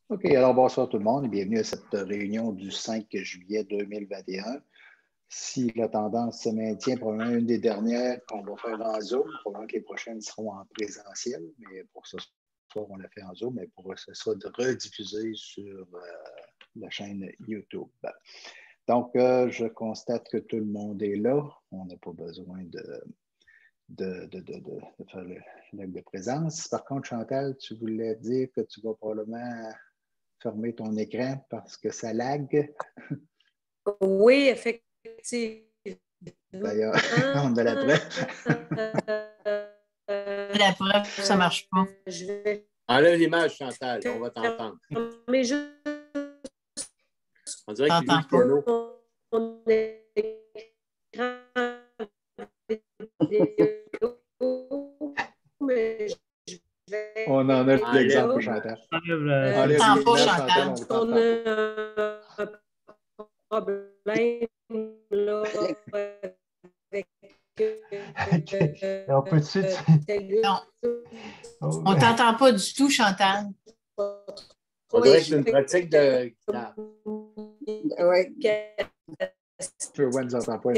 OK, alors bonsoir tout le monde et bienvenue à cette réunion du 5 juillet 2021. Si la tendance se maintient, probablement une des dernières qu'on va faire en Zoom, probablement que les prochaines seront en présentiel, mais pour ce soir, on l'a fait en Zoom, mais pour ce sera de rediffuser sur la chaîne YouTube. Donc, je constate que tout le monde est là. On n'a pas besoin de faire l'acte de présence. Par contre, Chantal, tu voulais dire que tu vas probablement fermer ton écran parce que ça lag. Oui, effectivement. D'ailleurs, on a la preuve. La preuve, ça ne marche pas. Enlève l'image, Chantal, on va t'entendre. Mais je On dirait qu'il joue du piano. On en a l'exemple, Chantal. Enlève Chantal. On a un problème là avec on peut-tu... Non. On ne t'entend pas du tout, Chantal. On dirait que c'est une pratique de guitare. Oui. Je ne entend pas.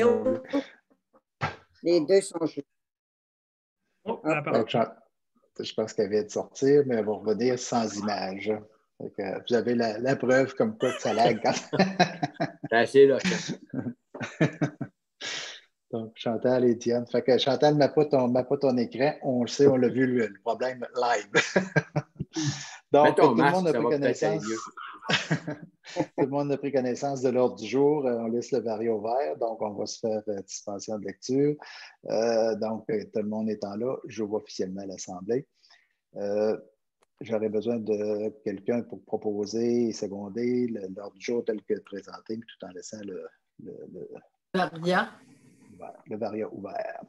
Les deux sont joués. Je pense qu'elle vient de sortir, mais elle va revenir sans image. Vous avez la preuve comme quoi que ça lag. C'est assez là. Donc, Chantal et Étienne. Fait que Chantal, mets pas ton écran. On le sait, on l'a vu le problème live. Donc, tout le monde a pris connaissance. Tout le monde a pris connaissance de l'ordre du jour. On laisse le vario vert, donc on va se faire dispensation de lecture. Donc, tout le monde étant là, j'ouvre officiellement l'Assemblée. J'aurais besoin de quelqu'un pour proposer et seconder l'ordre du jour tel que présenté, tout en laissant le varia ouvert.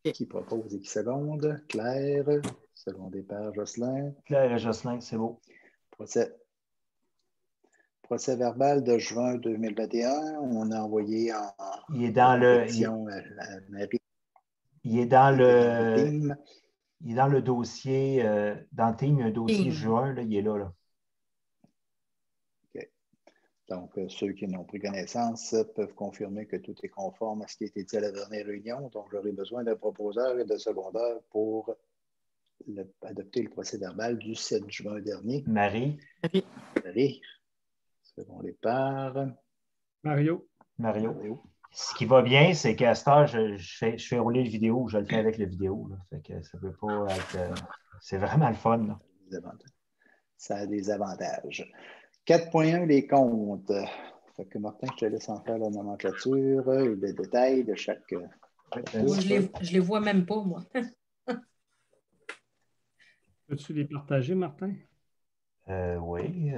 Qui propose et qui seconde? Claire, secondé par Jocelyn. Claire et Jocelyn, c'est beau. Procès verbal de juin 2021, on a envoyé en il est dans le à Marie. Il est dans le dossier, dans le team, il y a un dossier juin, là, il est là. OK. Donc, ceux qui n'ont pris connaissance peuvent confirmer que tout est conforme à ce qui a été dit à la dernière réunion. Donc, j'aurai besoin d'un proposeur et d'un secondaire pour adopter le procès verbal du 7 juin dernier. Marie. Secondé par Mario. Ce qui va bien, c'est qu'à cette heure, je fais rouler le vidéo, je le fais avec la vidéo. Là. Fait que ça ne peut pas être. C'est vraiment le fun. Là. Ça a des avantages. 4.1, les comptes. Fait que Martin, je te laisse en faire la nomenclature et le détail de chaque. Je les vois même pas, moi. Peux-tu les partager, Martin? Oui.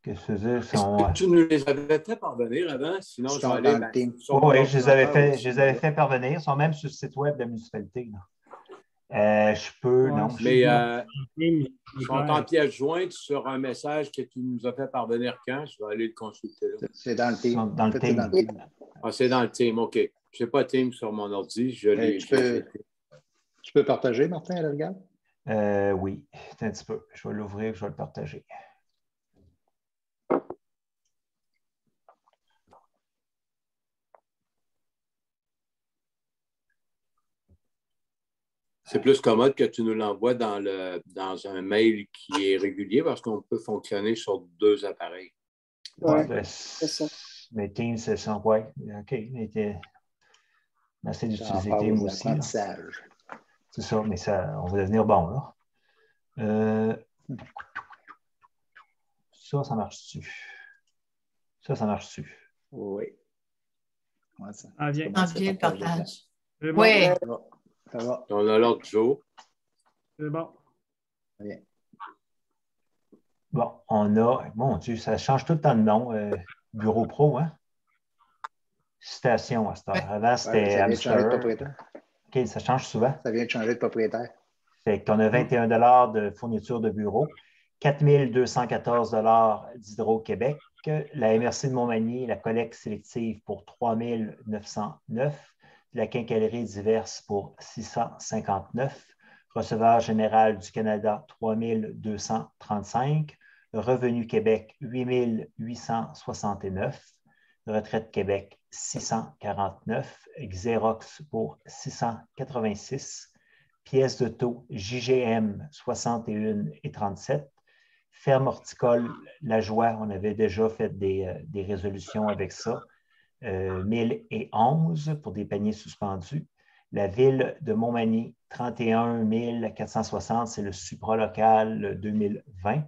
Qu'est-ce que c'est? Tu nous les avais fait parvenir avant, sinon je vais aller. Oui, je les avais fait parvenir. Ils sont même sur le site web de la municipalité. Je peux, ouais, non. Mais ils sont en pièce jointe sur un message que tu nous as fait parvenir quand? Je vais aller le consulter là. C'est dans le team. Dans le team. Ah, c'est dans le team, OK. Je n'ai pas team sur mon ordi. Tu peux partager, Martin, à la regarde? Oui, un petit peu. Je vais l'ouvrir, je vais le partager. C'est plus commode que tu nous l'envoies dans un mail qui est régulier parce qu'on peut fonctionner sur 2 appareils. Oui, c'est ça. Mais Teams, c'est ça. Oui, OK. Merci d'utiliser Teams aussi. C'est ça, mais on va devenir bon, là. Ça marche-tu? Ça marche-tu? Oui. Envier le partage. Oui. Ça va. On a l'ordre du jour. C'est bon. Bien. Bon, on a... Mon Dieu, ça change tout le temps de nom. Bureau Pro, hein? Station à cette heure. Avant, c'était Hamster. OK, ça change souvent. Ça vient de changer de propriétaire. Fait qu'on a 21 $ de fourniture de bureau, 4 214 $ d'Hydro-Québec, la MRC de Montmagny, la collecte sélective pour 3 909, la quincaillerie diverse pour 659, Receveur général du Canada, 3 235. Revenu Québec, 8 869. Retraite Québec, 649. Xerox pour 686. Pièces de taux JGM, 61,37. Ferme horticole La Joie, on avait déjà fait des résolutions avec ça. 1011 pour des paniers suspendus. La ville de Montmagny, 31 460, c'est le supralocal 2020.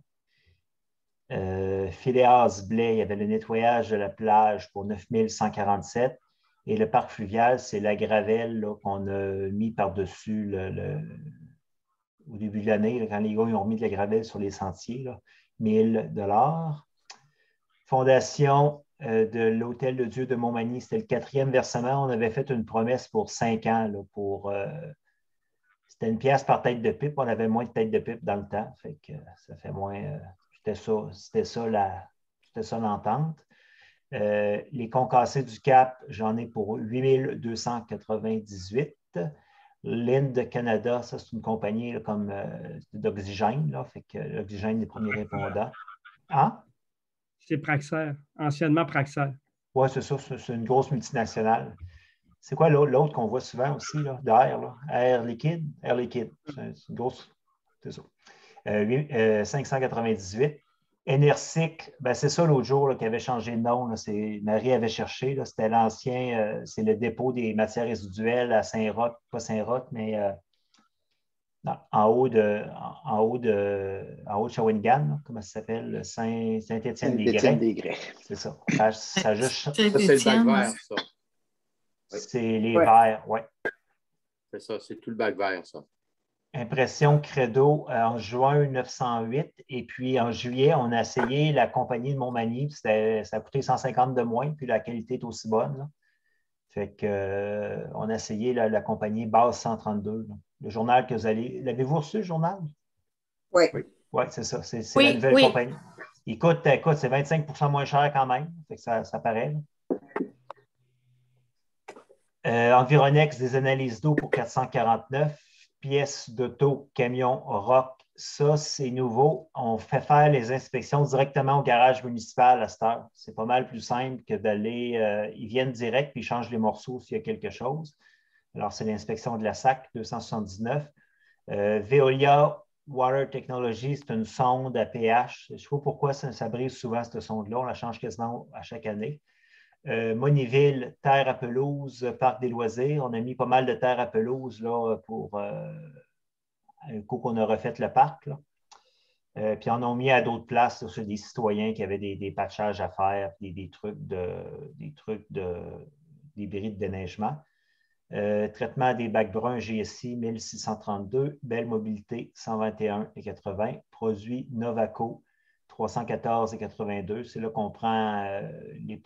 Phileas Blais, il y avait le nettoyage de la plage pour 9 147. Et le parc fluvial, c'est la gravelle qu'on a mis par-dessus au début de l'année, quand les gars ils ont remis de la gravelle sur les sentiers, là, 1 000 $. Fondation de l'Hôtel de Dieu de Montmagny, c'était le 4e versement. On avait fait une promesse pour 5 ans. Là, c'était 1 pièce par tête de pipe. On avait moins de têtes de pipe dans le temps. Fait que ça fait moins. C'était ça l'entente. Les concassés du Cap, j'en ai pour 8 298. L'Inde Canada, ça, c'est une compagnie là, comme d'oxygène. Là, fait que l'oxygène des premiers répondants. Ah? C'est Praxair, anciennement Praxair. Oui, c'est ça, c'est une grosse multinationale. C'est quoi l'autre qu'on voit souvent aussi, là, d'air, là? Air Liquide? Air Liquide. C'est une grosse. C'est ça. 598. Enersic, ben c'est ça l'autre jour là, qui avait changé de nom. Là, Marie avait cherché. C'était l'ancien, c'est le dépôt des matières résiduelles à Saint-Roch, pas Saint-Roch, mais en haut de Shawinigan, là, comment ça s'appelle? Saint-Étienne-des-Grès. C'est ça. Ça juste... Ça, c'est le bac vert, ça. C'est les verts, oui. C'est ça, c'est tout le bac vert, ça. Impression Credo en juin 908. Et puis en juillet, on a essayé la compagnie de Montmagny. Ça a coûté 150 de moins, puis la qualité est aussi bonne. Là. Fait que, on a essayé la compagnie Base 132. Là. Le journal que vous allez. L'avez-vous reçu, le journal? Oui. Oui, c'est ça. C'est la nouvelle compagnie. Il coûte c'est 25 % moins cher quand même. Fait que ça paraît. Environex, des analyses d'eau pour 449. Pièces d'auto, camion, rock, ça, c'est nouveau. On fait faire les inspections directement au garage municipal à cette heure. C'est pas mal plus simple que d'aller... ils viennent direct puis ils changent les morceaux s'il y a quelque chose. Alors, c'est l'inspection de la SAC 279. Veolia Water Technology, c'est une sonde à pH. Je ne sais pas pourquoi ça brise souvent cette sonde-là. On la change quasiment à chaque année. Moniville, terre à pelouse, parc des loisirs. On a mis pas mal de terre à pelouse là, pour un coup qu'on a refait le parc. Puis on a mis à d'autres places là, sur des citoyens qui avaient des patchages à faire, des bris de déneigement. Traitement des bacs bruns GSI 1632, Belle Mobilité 121,80, produits Novaco 314,82. C'est là qu'on prend les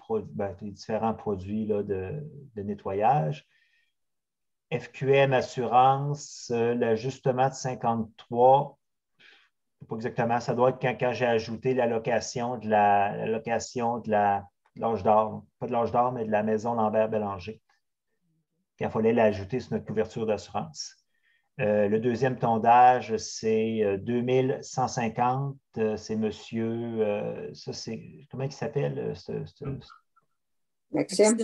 différents produits là, de nettoyage. FQM Assurance, l'ajustement de 53, je ne sais pas exactement, ça doit être quand j'ai ajouté l'allocation de l'âge d'or, pas de l'âge d'or, mais de la maison Lambert-Bélanger. Quand il fallait l'ajouter sur notre couverture d'assurance. Le deuxième tondage, c'est 2150. C'est monsieur, ça c'est, comment il s'appelle? Maxime.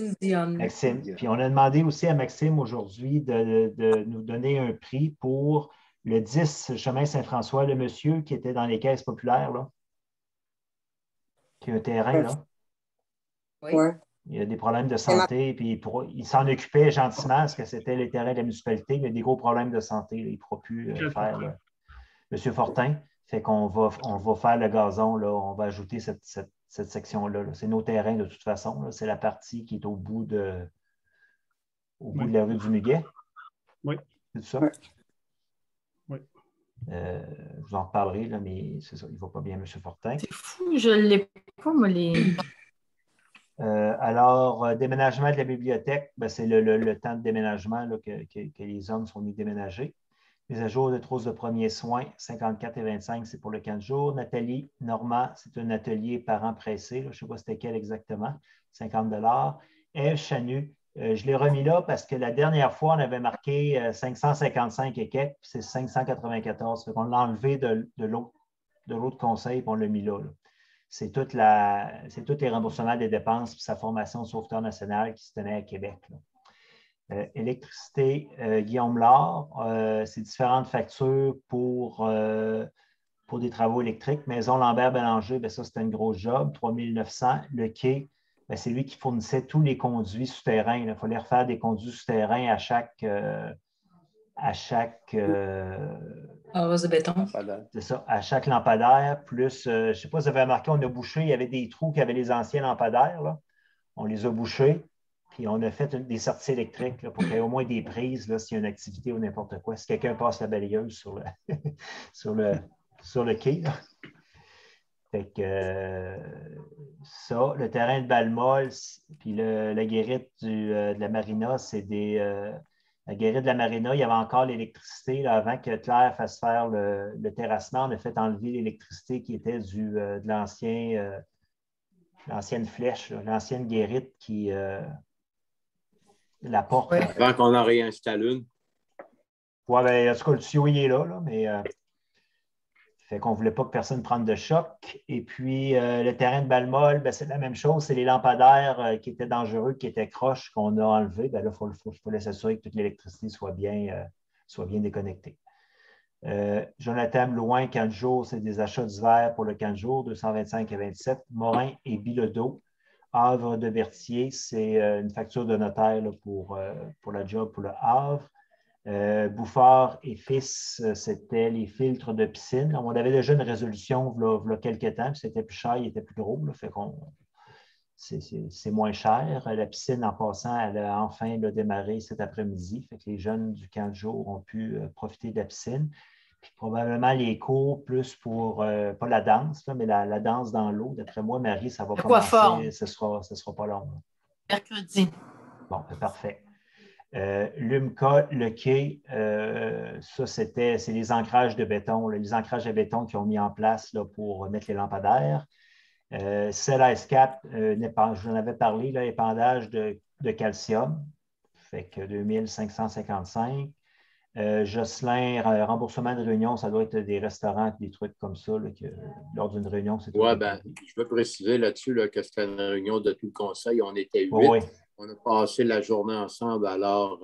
Maxime. Puis on a demandé aussi à Maxime aujourd'hui de nous donner un prix pour le 10 chemin Saint-François, le monsieur qui était dans les caisses populaires, là, qui a un terrain, là. Oui. Il y a des problèmes de santé, puis il s'en occupait gentiment parce que c'était les terrains de la municipalité, mais il y a des gros problèmes de santé. Là, il ne pourra plus faire. Là. Monsieur Fortin, fait qu'on va faire le gazon, là, on va ajouter cette section-là. Là. C'est nos terrains de toute façon. Là. C'est la partie qui est au bout de la rue du Muguet. Oui. C'est ça? Oui. Je vous en reparlerai, là, mais c'est ça, il ne va pas bien, M. Fortin. C'est fou, je ne l'ai pas, moi, les... Alors, déménagement de la bibliothèque, ben, c'est le temps de déménagement là, que les hommes sont venus déménager. Les ajours de trousses de premiers soins, 54 et 25, c'est pour le 15 jours. Nathalie Normand, c'est un atelier parents pressés. Je ne sais pas c'était quel exactement, 50 $. Ève Chanu, Je l'ai remis là parce que la dernière fois, on avait marqué 555 et quelques, puis c'est 594. On l'a enlevé de l'autre conseil, puis on l'a mis là. C'est tous les remboursements des dépenses, puis sa formation de sauveteur national qui se tenait à Québec. Électricité, Guillaume Laure, c'est différentes factures pour des travaux électriques. Maison Lambert-Bélanger, bien, ça, c'était un gros job, 3 900. Le quai, bien, c'est lui qui fournissait tous les conduits souterrains. Il fallait refaire des conduits souterrains à chaque Arrose de béton. c'est ça, à chaque lampadaire, plus, je ne sais pas si vous avez remarqué, on a bouché, il y avait des trous qui avaient les anciens lampadaires. Là. On les a bouchés, puis on a fait des sorties électriques là, pour qu'il y ait au moins des prises s'il y a une activité ou n'importe quoi. Si quelqu'un passe la balayeuse sur le, sur le quai. Là. Fait que ça, le terrain de Balmol, puis la guérite de la marina, c'est la guérite de la marina, il y avait encore l'électricité. Avant que Claire fasse faire le terrassement, on a fait enlever l'électricité qui était de l'ancienne flèche, l'ancienne guérite qui la porte. Ouais. Avant qu'on en réinstalle une. Oui, bien, en tout cas, le tuyau, il est là mais fait qu'on ne voulait pas que personne prenne de choc. Et puis, le terrain de Balmol, ben, c'est la même chose. C'est les lampadaires qui étaient dangereux, qui étaient croches, qu'on a enlevés. Ben, là, il faut s'assurer que toute l'électricité soit bien déconnectée. Jonathan Blouin, 4 jours, c'est des achats d'hiver pour le 4 jours, 225 et 27. Morin et Bilodeau. Havre de Berthier, c'est une facture de notaire là, pour la job pour le Havre. Bouffard et Fils, c'était les filtres de piscine. On avait déjà une résolution il y a quelques temps, puis c'était plus cher, il était plus gros. Là, fait qu'on, c'est moins cher. La piscine, en passant, elle a enfin démarré cet après-midi. Fait que les jeunes du camp de jour ont pu profiter de la piscine. Puis probablement les cours plus pour, pas la danse, là, mais la danse dans l'eau. D'après moi, Marie, ça va commencer. Ce sera pas long. Là. Mercredi. Bon, parfait. L'UMCA, le quai, ça, c'est les ancrages de béton, là, les ancrages de béton qu'ils ont mis en place là, pour mettre les lampadaires. CELASCAP, je vous en avais parlé, là, épandage de calcium, fait que 2555. Jocelyn, remboursement de réunion, ça doit être des restaurants, des trucs comme ça, là, que, lors d'une réunion, c'est tout. Oui, bien, je veux préciser là-dessus là, que c'était une réunion de tout le conseil. On était 8. Oui. On a passé la journée ensemble. Alors,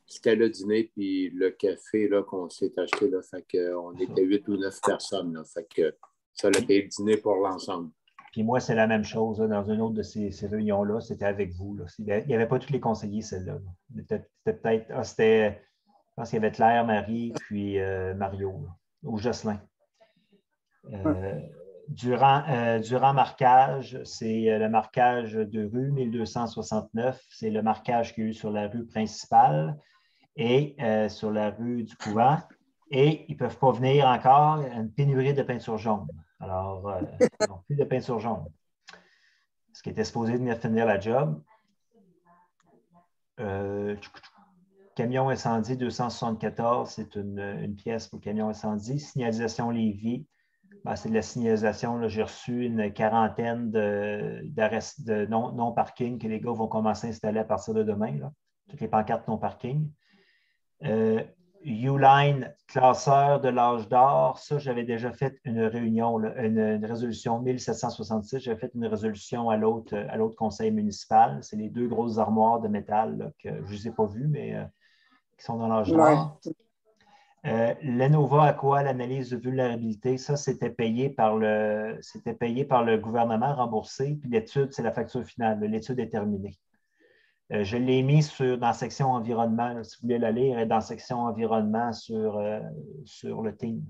c'était le dîner puis le café là, qu'on s'est acheté. Là, fait qu'on était 8 ou 9 personnes. Là, fait que ça a été le dîner pour l'ensemble. Puis moi, c'est la même chose. Là, dans une autre de ces réunions-là, c'était avec vous. Là. Il n'y avait pas tous les conseillers, celle-là. C'était peut-être. Je pense qu'il y avait Claire, Marie, puis Mario, là, ou Jocelyn. Durant marquage, c'est le marquage de rue 1269. C'est le marquage qu'il y a eu sur la rue principale et sur la rue du Couvent. Et ils ne peuvent pas venir encore. Il y a une pénurie de peinture jaune. Alors, ils n'ont plus de peinture jaune. Ce qui était supposé venir finir la job. Camion incendie 274, c'est une pièce pour le camion incendie. Signalisation Lévis. Ben, c'est de la signalisation. J'ai reçu une quarantaine d'arrêts de non-parking que les gars vont commencer à installer à partir de demain. Là. Toutes les pancartes non-parking. Uline, classeur de l'âge d'or. Ça, j'avais déjà fait une réunion, là, une résolution 1766. J'avais fait une résolution à l'autre conseil municipal. C'est les 2 grosses armoires de métal là, que je ne les ai pas vues, mais qui sont dans l'âge d'or. L'Enova Aqua, l'analyse de vulnérabilité, ça, c'était payé par le gouvernement, remboursé. Puis l'étude, c'est la facture finale. L'étude est terminée. Je l'ai mis dans la section environnement. Là, si vous voulez la lire, elle est dans la section environnement sur le team.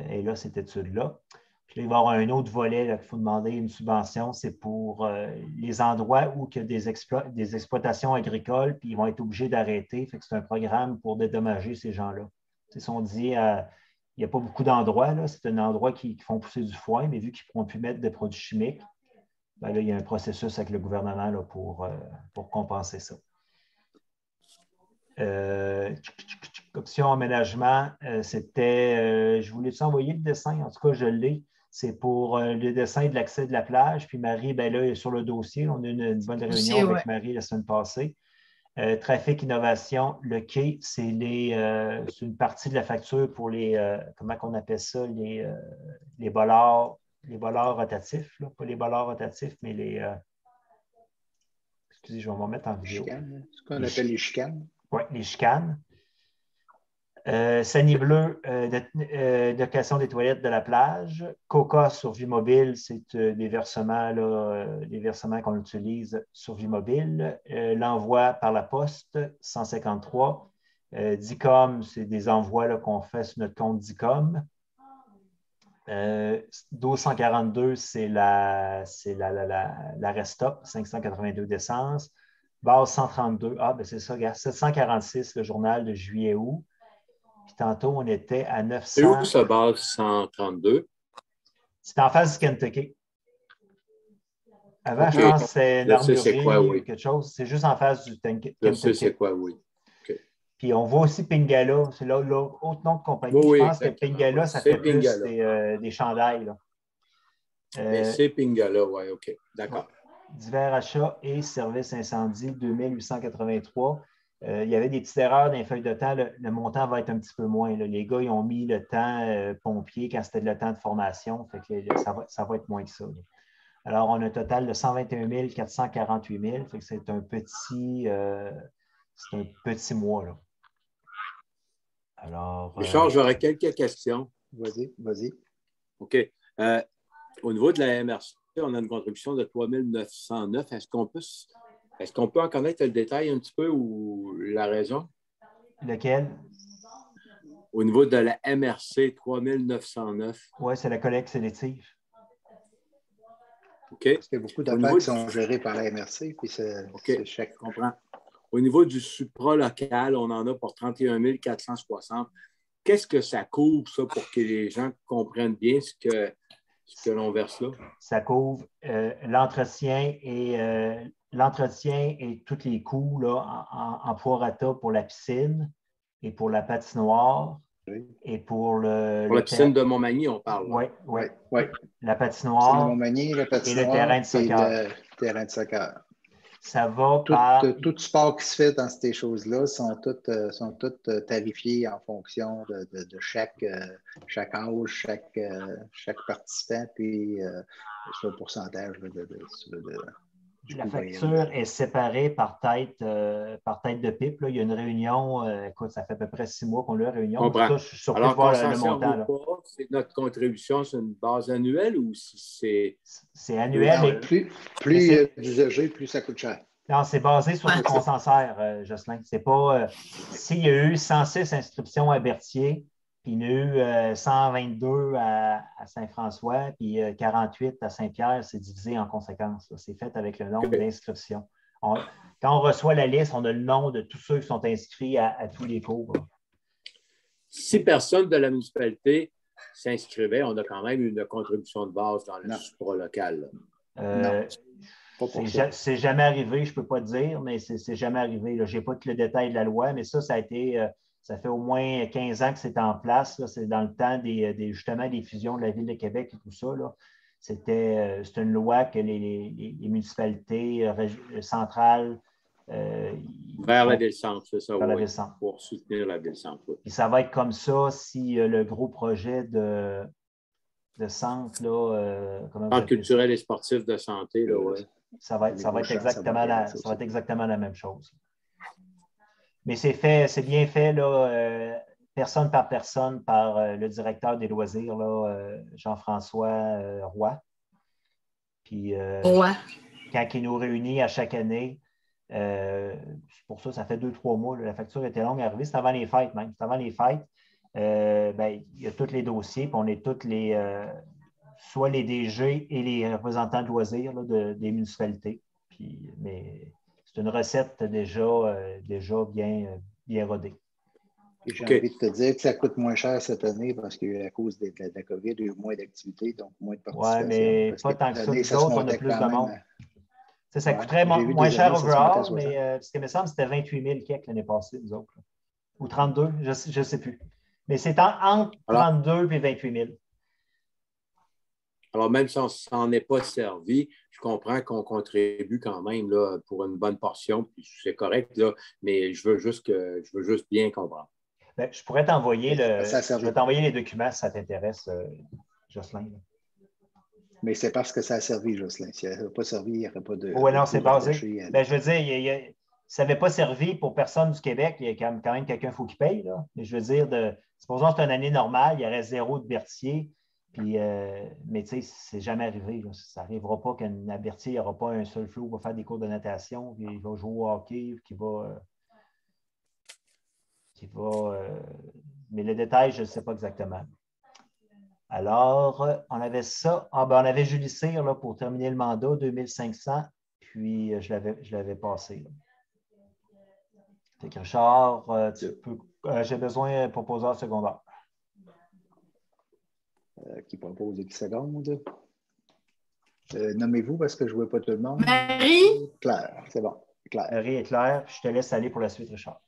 Et là, cette étude-là. Puis là, il va y avoir un autre volet qu'il faut demander une subvention. C'est pour les endroits où il y a des exploitations agricoles, puis ils vont être obligés d'arrêter. Fait que c'est un programme pour dédommager ces gens-là. Si on dit il n'y a pas beaucoup d'endroits, là, c'est un endroit qui font pousser du foin, mais vu qu'ils ne pourront plus mettre des produits chimiques, ben là, il y a un processus avec le gouvernement là, pour compenser ça. Option aménagement, c'était. Je voulais envoyer le dessin, en tout cas, je l'ai. C'est pour le dessin de l'accès de la plage. Puis Marie, ben là, est sur le dossier. On a eu une bonne réunion avec Marie la semaine passée. Trafic, innovation, le quai, c'est une partie de la facture pour les, comment on appelle ça, les bollards rotatifs, là. Pas les bollards rotatifs, mais les... excusez, je vais m'en mettre en vidéo. Chicanes, ce qu'on appelle les chicanes. Oui, les chicanes. Sani Bleu, location des toilettes de la plage. Coca sur Vie Mobile, c'est des versements qu'on utilise sur Vie Mobile. L'envoi par la poste, 153. DICOM, c'est des envois qu'on fait sur notre compte DICOM. 1242, c'est la Restop, 582 d'essence. Base 132, ben c'est ça, regarde, 746, le journal de juillet-août. Puis tantôt, on était à 900. C'est où ça, base 132? C'est en face du Kentucky. Avant, je pense que c'était une armurerie ou quelque chose. C'est juste en face du Kentucky. Je sais c'est quoi, oui. Okay. Puis on voit aussi Pingala. C'est là, autre nom de compagnie. Oui, je pense que Pingala, ça fait plus des chandails. Là. Mais c'est Pingala, oui, OK. D'accord. Ouais. Divers achats et services incendie, 2883. Il y avait des petites erreurs dans les feuilles de temps. Le montant va être un petit peu moins. Là. Les gars, ils ont mis le temps pompier quand c'était le temps de formation. Fait que ça va être moins que ça. Là. Alors, on a un total de 121 448 000. Fait que c'est un petit mois. Là. Alors, Richard, j'aurais quelques questions. Vas-y. OK. Au niveau de la MRC, on a une contribution de 3 909. Est-ce qu'on peut en connaître le détail un petit peu ou la raison? Lequel? Au niveau de la MRC, 3 909. Oui, c'est la collecte sélective. OK. Parce qu'il y a beaucoup d'affaires qui sont gérées par la MRC, puis c'est chaque... Je comprends. Au niveau du supra-local, on en a pour 31 460. Qu'est-ce que ça couvre, ça, pour que les gens comprennent bien ce que l'on verse là? Ça couvre l'entretien et tous les coûts là, en prorata pour la piscine et pour la patinoire et pour la piscine de Montmagny, on parle. Oui. La La patinoire, piscine de Montmagny, la patinoire et le terrain de soccer. Et le terrain de soccer. Ça va par... Tout sport qui se fait dans ces choses-là sont toutes tarifiées en fonction de chaque âge, chaque participant, puis sur le pourcentage du La coût facture réel. est séparée par tête de pipe. Là. Il y a une réunion, écoute, ça fait à peu près 6 mois qu'on a une réunion. On prend. Je suis surpris alors, de voir le montant. Là. C'est notre contribution sur une base annuelle ou si c'est annuel? Plus il y a d'usagers, plus ça coûte cher. Non, c'est basé sur ce qu'on s'en sert, Jocelyn. C'est pas... s'il y a eu 106 inscriptions à Berthier, puis il y en a eu 122 à Saint-François, puis 48 à Saint-Pierre, c'est divisé en conséquence. Là. C'est fait avec le nombre d'inscriptions. Quand on reçoit la liste, on a le nom de tous ceux qui sont inscrits à tous les cours. Là. 6 personnes de la municipalité s'inscrivaient, on a quand même une contribution de base dans le supra-local. C'est jamais arrivé, je ne peux pas dire, mais c'est jamais arrivé. Je n'ai pas tout le détail de la loi, mais ça a été... ça fait au moins 15 ans que c'est en place. Là. C'est dans le temps justement des fusions de la Ville de Québec et tout ça. C'était une loi que les municipalités centrales... vers la Ville-Centre, c'est ça, la Ville-Centre. Pour soutenir la Ville-Centre. Oui. Et ça va être comme ça si le gros projet de centre... Centre culturel et sportif de santé, là, oui. Ça va être exactement la même chose. Mais c'est bien fait, là, personne par personne, par le directeur des loisirs, là, Jean-François Roy. Puis, quand il nous réunit à chaque année, pour ça fait 2-3 mois, là, la facture était longue à arriver. C'est avant les fêtes, même. C'est avant les fêtes. Il y a tous les dossiers, puis on est tous soit les DG et les représentants de loisirs là, des municipalités. Mais c'est une recette déjà bien rodée. J'ai envie de te dire que ça coûte moins cher cette année parce qu'à cause de la COVID, il y a eu moins d'activités, donc moins de participation. Oui, mais pas tant que ça. Nous autres, on a plus de monde. Ça coûterait moins cher overall, mais ce qui me semble, c'était 28 000 quelques l'année passée, nous autres. Là. Ou 32, je ne sais plus. Mais c'est entre 32 et 28 000. Alors, même si on ne s'en est pas servi, je comprends qu'on contribue quand même là, pour une bonne portion, puis c'est correct, là, mais je veux juste bien comprendre. Ben, je pourrais t'envoyer je vais t'envoyer les documents si ça t'intéresse, Jocelyn. Mais c'est parce que ça a servi, Jocelyn. Si ça n'avait pas servi, il n'y aurait pas de. Oui, non, c'est basé. Ben, je veux dire, ça n'avait pas servi pour personne du Québec. Il y a quand même quelqu'un faut qu'il paye. Là. Mais je veux dire, supposons que c'est une année normale, il y aurait 0 de Berthier. Puis, mais tu sais, c'est jamais arrivé. Là. Ça n'arrivera pas qu'à Berthier, il n'y aura pas un seul flou qui va faire des cours de natation, puis il va jouer au hockey, mais le détail, je ne sais pas exactement. Alors, on avait ça. On avait Julie Cyr là, pour terminer le mandat, 2500, puis je l'avais passé. Là. Fait que Richard, j'ai besoin d'un proposeur secondaire. Qui propose des secondes. Nommez-vous parce que je ne vois pas tout le monde. Marie? Claire, c'est bon. Claire. Marie et Claire, je te laisse aller pour la suite, Richard.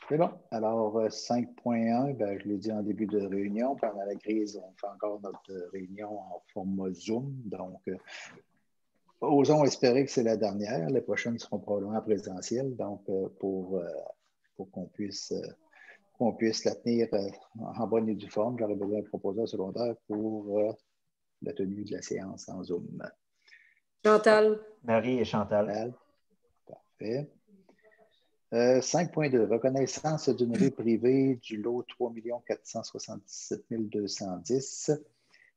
C'est bon. Alors, 5.1, ben, je l'ai dit en début de réunion. Pendant la crise, on fait encore notre réunion en format Zoom. Donc, osons espérer que c'est la dernière. Les prochaines seront probablement en présentiel. Donc, pour qu'on puisse la tenir en bonne et due forme, j'aurais besoin d'un proposeur secondaire pour la tenue de la séance en Zoom. Chantal. Marie et Chantal. Parfait. 5.2, reconnaissance d'une rue privée du lot 3 477 210.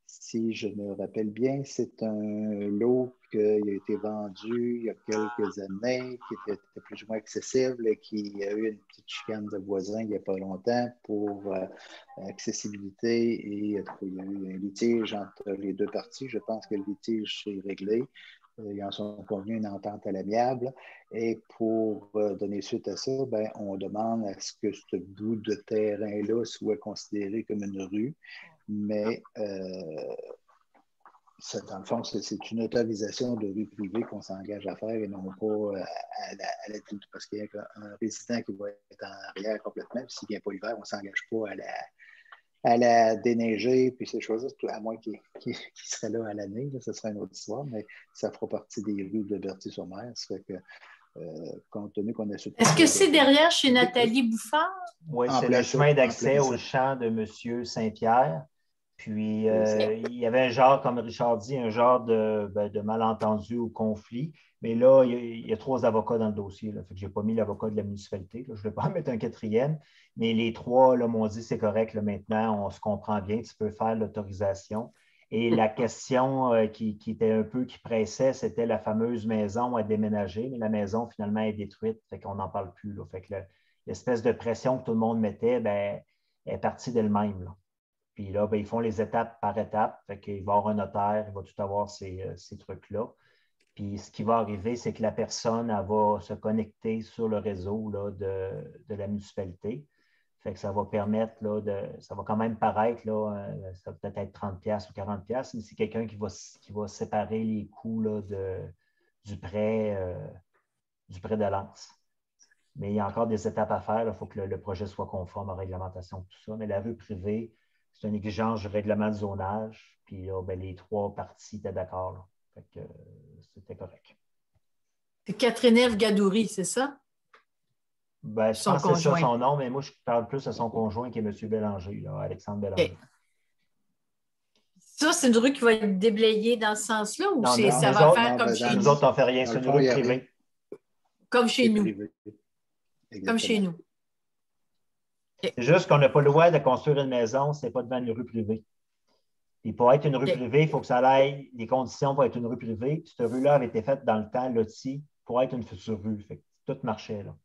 Si je me rappelle bien, c'est un lot qui a été vendu il y a quelques années, qui était plus ou moins accessible et qui a eu une petite chicane de voisins il n'y a pas longtemps pour accessibilité et il y a eu un litige entre les deux parties. Je pense que le litige s'est réglé. Ils en sont convenus une entente à l'amiable. Et pour donner suite à ça, ben, on demande à ce que ce bout de terrain-là soit considéré comme une rue. Mais dans le fond, c'est une autorisation de rue privée qu'on s'engage à faire et non pas à la parce qu'il y a un résident qui va être en arrière complètement. Puis s'il ne vient pas l'hiver, on ne s'engage pas à la déneiger, puis ces choses-là, à moins qu'il serait là à l'année, ce serait une autre histoire, mais ça fera partie des rues de Berthier-sur-Mer. Ça fait que, compte tenu qu'on a... Est-ce que c'est derrière chez Nathalie Bouffard? Oui, c'est le chemin d'accès au champ de M. Saint-Pierre. Puis, il y avait un genre, comme Richard dit, un genre de malentendu ou conflit. Mais là, il y a 3 avocats dans le dossier. Là. Fait que je n'ai pas mis l'avocat de la municipalité. Là. Je ne vais pas en mettre un 4e. Mais les 3 m'ont dit c'est correct. Là, maintenant, on se comprend bien. Tu peux faire l'autorisation. Et la question qui pressait, c'était la fameuse maison à déménager. Mais la maison, finalement, est détruite. Fait qu'on n'en parle plus. Là. Fait que l'espèce de pression que tout le monde mettait, ben, est partie d'elle-même. Là. Puis là, ben, ils font les étapes par étapes. Fait qu'il va y avoir un notaire, il va tout avoir ces trucs-là. Puis ce qui va arriver, c'est que la personne, elle va se connecter sur le réseau là, de la municipalité. Fait que ça va permettre, là, ça va quand même paraître, là, ça va peut-être être 30$ ou 40$, mais c'est quelqu'un qui va séparer les coûts là, du prêt de lance. Mais il y a encore des étapes à faire. Il faut que le projet soit conforme à la réglementation, tout ça. Mais la rue privée, c'est une exigence du règlement de zonage. Puis là, ben, les 3 parties étaient d'accord. Fait que c'était correct. C'est Catherine-Ève Gadouri, c'est ça? Ben, je pense que c'est ça son nom, mais moi, je parle plus de son conjoint qui est M. Bélanger, là, Alexandre Bélanger. Okay. Ça, c'est une rue qui va être déblayée dans ce sens-là ou ça va faire comme chez nous? Nous autres, on ne fait rien. C'est une rue privée. Comme chez nous. Comme chez nous. C'est juste qu'on n'a pas le droit de construire une maison, ce n'est pas devant une rue privée. Et pour être une rue privée, il faut que ça aille les conditions pour être une rue privée. Puis cette rue-là avait été faite dans le temps, lotie, pour être une future rue. Fait que tout marchait là.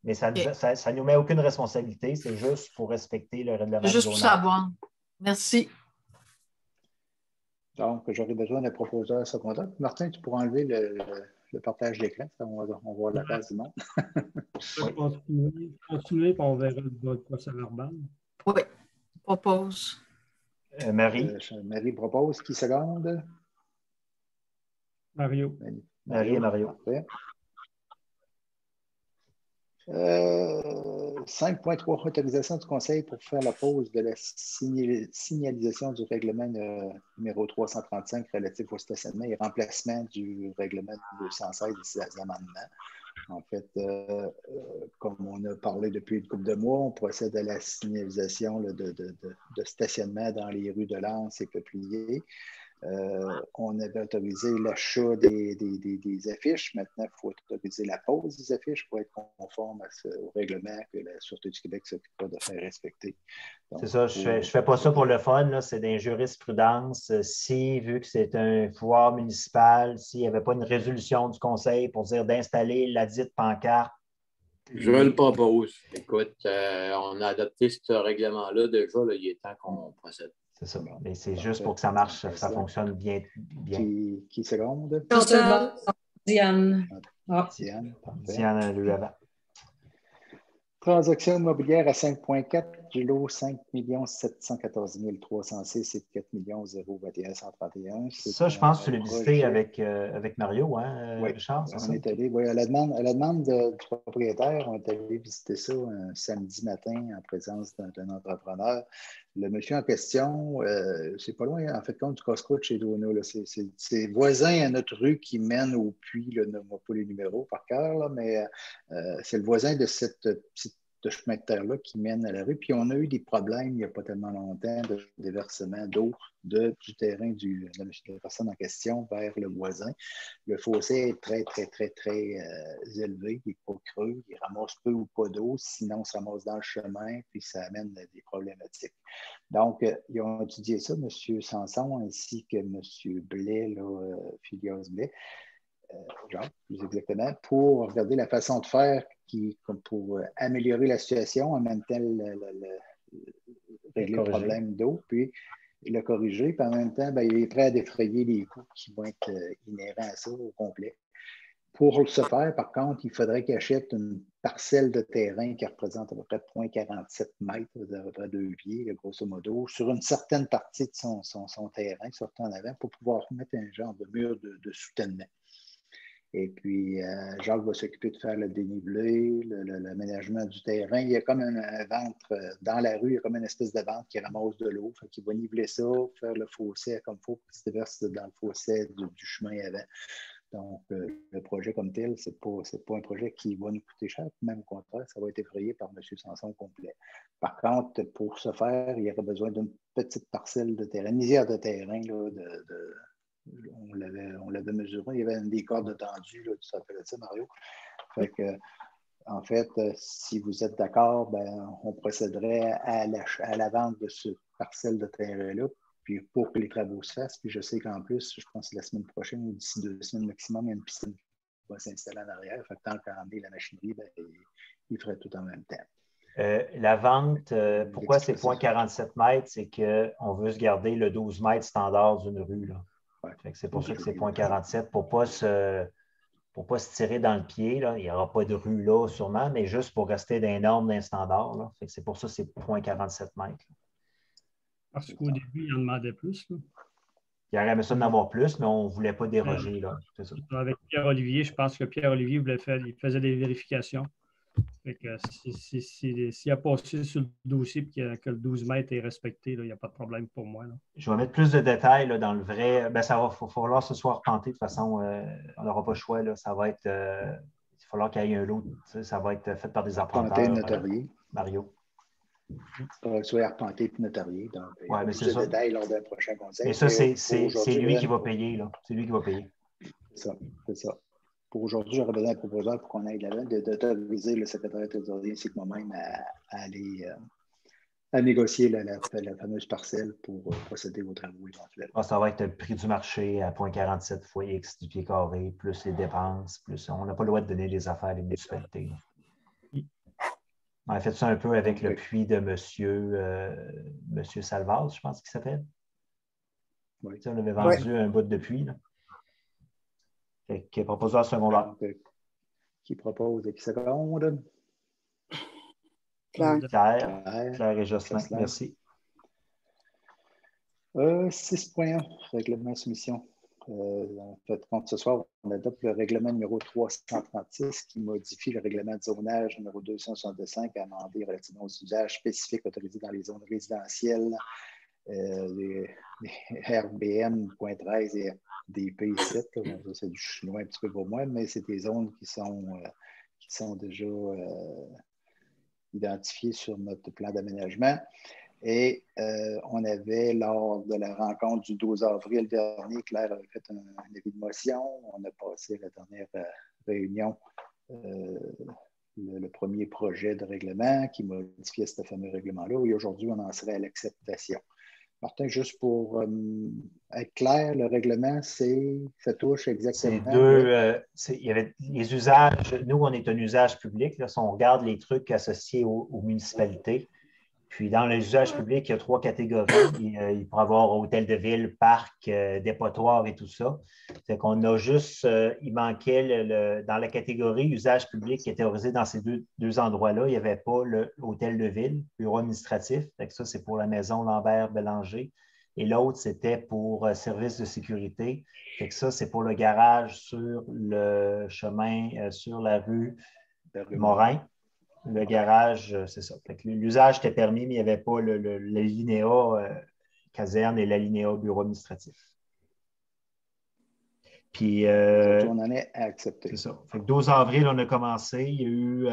Mais ça ne nous met aucune responsabilité, c'est juste pour respecter le règlement de zonage. Juste pour savoir. Merci. Donc, j'aurais besoin d'un proposeur secondaire. Martin, tu pourras enlever le partage d'écran. On va voir la place du monde. Continuer, puis on verra le procès verbal. Oui, propose. Marie. Marie propose. Qui seconde? Mario. Marie et Mario. Parfait. 5.3 autorisation du Conseil pour faire la pause de la signalisation du règlement numéro 335 relatif au stationnement et remplacement du règlement 216 de ces amendements. En fait, comme on a parlé depuis une couple de mois, on procède à la signalisation de stationnement dans les rues de Lens et Peuplier. On avait autorisé l'achat des affiches. Maintenant, il faut autoriser la pose des affiches pour être conforme au règlement que la Sûreté du Québec s'occupera de faire respecter. C'est ça, je ne fais pas ça pour le fun, là, c'est des jurisprudences. Si, vu que c'est un pouvoir municipal, s'il n'y avait pas une résolution du Conseil pour dire d'installer la dite pancarte. Je le propose. Écoute, on a adopté ce règlement-là déjà, là, il est temps qu'on procède. C'est ça. Mais c'est juste pour que ça marche, ça fonctionne bien. Qui seconde? Chantal. Diane. Diane, parfait. Diane, le avant. Transaction immobilière à 5.4, du lot 5 714 306 et 4 021 131. Ça, je pense que tu l'as visité avec Mario, hein, oui, Richard? On est allé, oui, à la demande du propriétaire, on est allé visiter ça un samedi matin en présence d'un entrepreneur. Le monsieur en question, c'est pas loin, en fait, compte du Costco de chez Dono. C'est voisin à notre rue qui mène au puits, là, on n'a pas les numéros par cœur, là, mais c'est le voisin de cette petite chemin de terre-là qui mène à la rue. Puis on a eu des problèmes il n'y a pas tellement longtemps de déversement d'eau du terrain de la personne en question vers le voisin. Le fossé est très, très, très, très élevé. Il n'est pas creux. Il ramasse peu ou pas d'eau. Sinon, ça ramasse dans le chemin, puis ça amène des problématiques. Donc, ils ont étudié ça, M. Sanson ainsi que M. Blais, Filios Blais. Plus exactement, pour regarder la façon de faire pour améliorer la situation, en même temps régler le problème d'eau, puis le corriger, puis en même temps, il est prêt à défrayer les coûts qui vont être inhérents à ça au complet. Pour ce faire, par contre, il faudrait qu'il achète une parcelle de terrain qui représente à peu près 0,47 mètres, à peu près 2 pieds, grosso modo, sur une certaine partie de son terrain, surtout en avant, pour pouvoir mettre un genre de mur de soutènement. Et puis, Jacques va s'occuper de faire le dénivelé, l'aménagement du terrain. Il y a comme un ventre dans la rue, il y a comme une espèce de ventre qui ramasse de l'eau. Il va niveler ça, faire le fossé comme il faut, pour qu'il se déverse dans le fossé du chemin avant. Donc, le projet comme tel, ce n'est pas un projet qui va nous coûter cher. Même au contraire, ça va être effrayé par M. Sanson au complet. Par contre, pour ce faire, il y aurait besoin d'une petite parcelle de terrain, une lisière de terrain, là, on l'avait mesuré, il y avait des cordes tendues, là, tu t'appelles ça, Mario. Fait que, en fait, si vous êtes d'accord, on procéderait à la vente de ce parcelle de terrain-là, puis pour que les travaux se fassent. Puis je sais qu'en plus, je pense que la semaine prochaine ou d'ici 2 semaines maximum, il y a une piscine qui va s'installer en arrière. Fait que tant qu'à emmener la machinerie, il ferait tout en même temps. La vente, pourquoi c'est 0,47 mètres? C'est qu'on veut se garder le 12 mètres standard d'une rue, là. C'est pour ça que c'est 0,47 pour ne pas se tirer dans le pied. Là. Il n'y aura pas de rue là, sûrement, mais juste pour rester dans les normes d'un standard. Là. C'est pour ça que c'est 0,47 mètres. Là. Parce qu'au début, il en demandait plus. Là. Il aurait aimé ça d'en avoir plus, mais on ne voulait pas déroger. Là. C'est ça. Avec Pierre-Olivier, je pense que Pierre-Olivier il faisait des vérifications. Fait que s'il a passé sur le dossier et que le 12 mètres est respecté, il n'y a pas de problème pour moi. Là. Je vais mettre plus de détails là, dans le vrai. Ça va falloir ce soir tenter. De toute façon, on n'aura pas le choix. Là. Ça va être. Il va falloir qu'il y ait un lot. Ça va être fait par des arpenteurs. Notarié. Mario. Soit arpenté et notarié. Donc, ouais, mais c'est ça. Détails lors d'un prochain conseil. Mais ça, c'est lui qui va payer. Là. C'est lui qui va payer. C'est ça. Pour aujourd'hui, j'aurais besoin d'un proposeur pour qu'on aille là-bas, d'autoriser le secrétaire trésorier ainsi que moi-même à aller à négocier la fameuse parcelle pour procéder aux travaux éventuels. Ça va être le prix du marché à 0,47 fois X du pied carré, plus les dépenses, plus on n'a pas le droit de donner les affaires à les municipalités. On a fait ça un peu avec le puits de Monsieur Salvaz, je pense qu'il s'appelle. Oui. On avait vendu un bout de puits. Là. Qui est proposeur secondaire. Qui propose et qui seconde? Claire et Jocelyn. Merci. 6.1, règlement soumission En fait, compte ce soir, on adopte le règlement numéro 336 qui modifie le règlement de zonage numéro 265 amendé relativement aux usages spécifiques autorisés dans les zones résidentielles, les RBM.13 et DP7. C'est du chinois un petit peu pour moi, mais c'est des zones qui sont déjà identifiées sur notre plan d'aménagement. Et on avait, lors de la rencontre du 12 avril dernier, Claire avait fait un avis de motion. On a passé la dernière réunion le premier projet de règlement qui modifiait ce fameux règlement-là. Et aujourd'hui, on en serait à l'acceptation. Martin, juste pour être clair, le règlement, ça touche exactement. Il y avait les usages. Nous, on est un usage public. Là, si on regarde les trucs associés aux municipalités, puis dans les usages publics, il y a 3 catégories. Il pourrait y avoir hôtel de ville, parc, dépotoir et tout ça. Fait qu'on a juste, il manquait dans la catégorie usage public qui était autorisé dans ces deux endroits-là, il n'y avait pas l'hôtel de ville, bureau administratif. Fait que ça, c'est pour la maison Lambert-Bélanger. Et l'autre, c'était pour service de sécurité. Fait que ça, c'est pour le garage sur le chemin, sur la rue Morin. Le garage, c'est ça. L'usage était permis, mais il n'y avait pas l'alinéa caserne et l'alinéa bureau administratif. Puis, on en est accepté. C'est ça. Fait que 12 avril, on a commencé. Il y a eu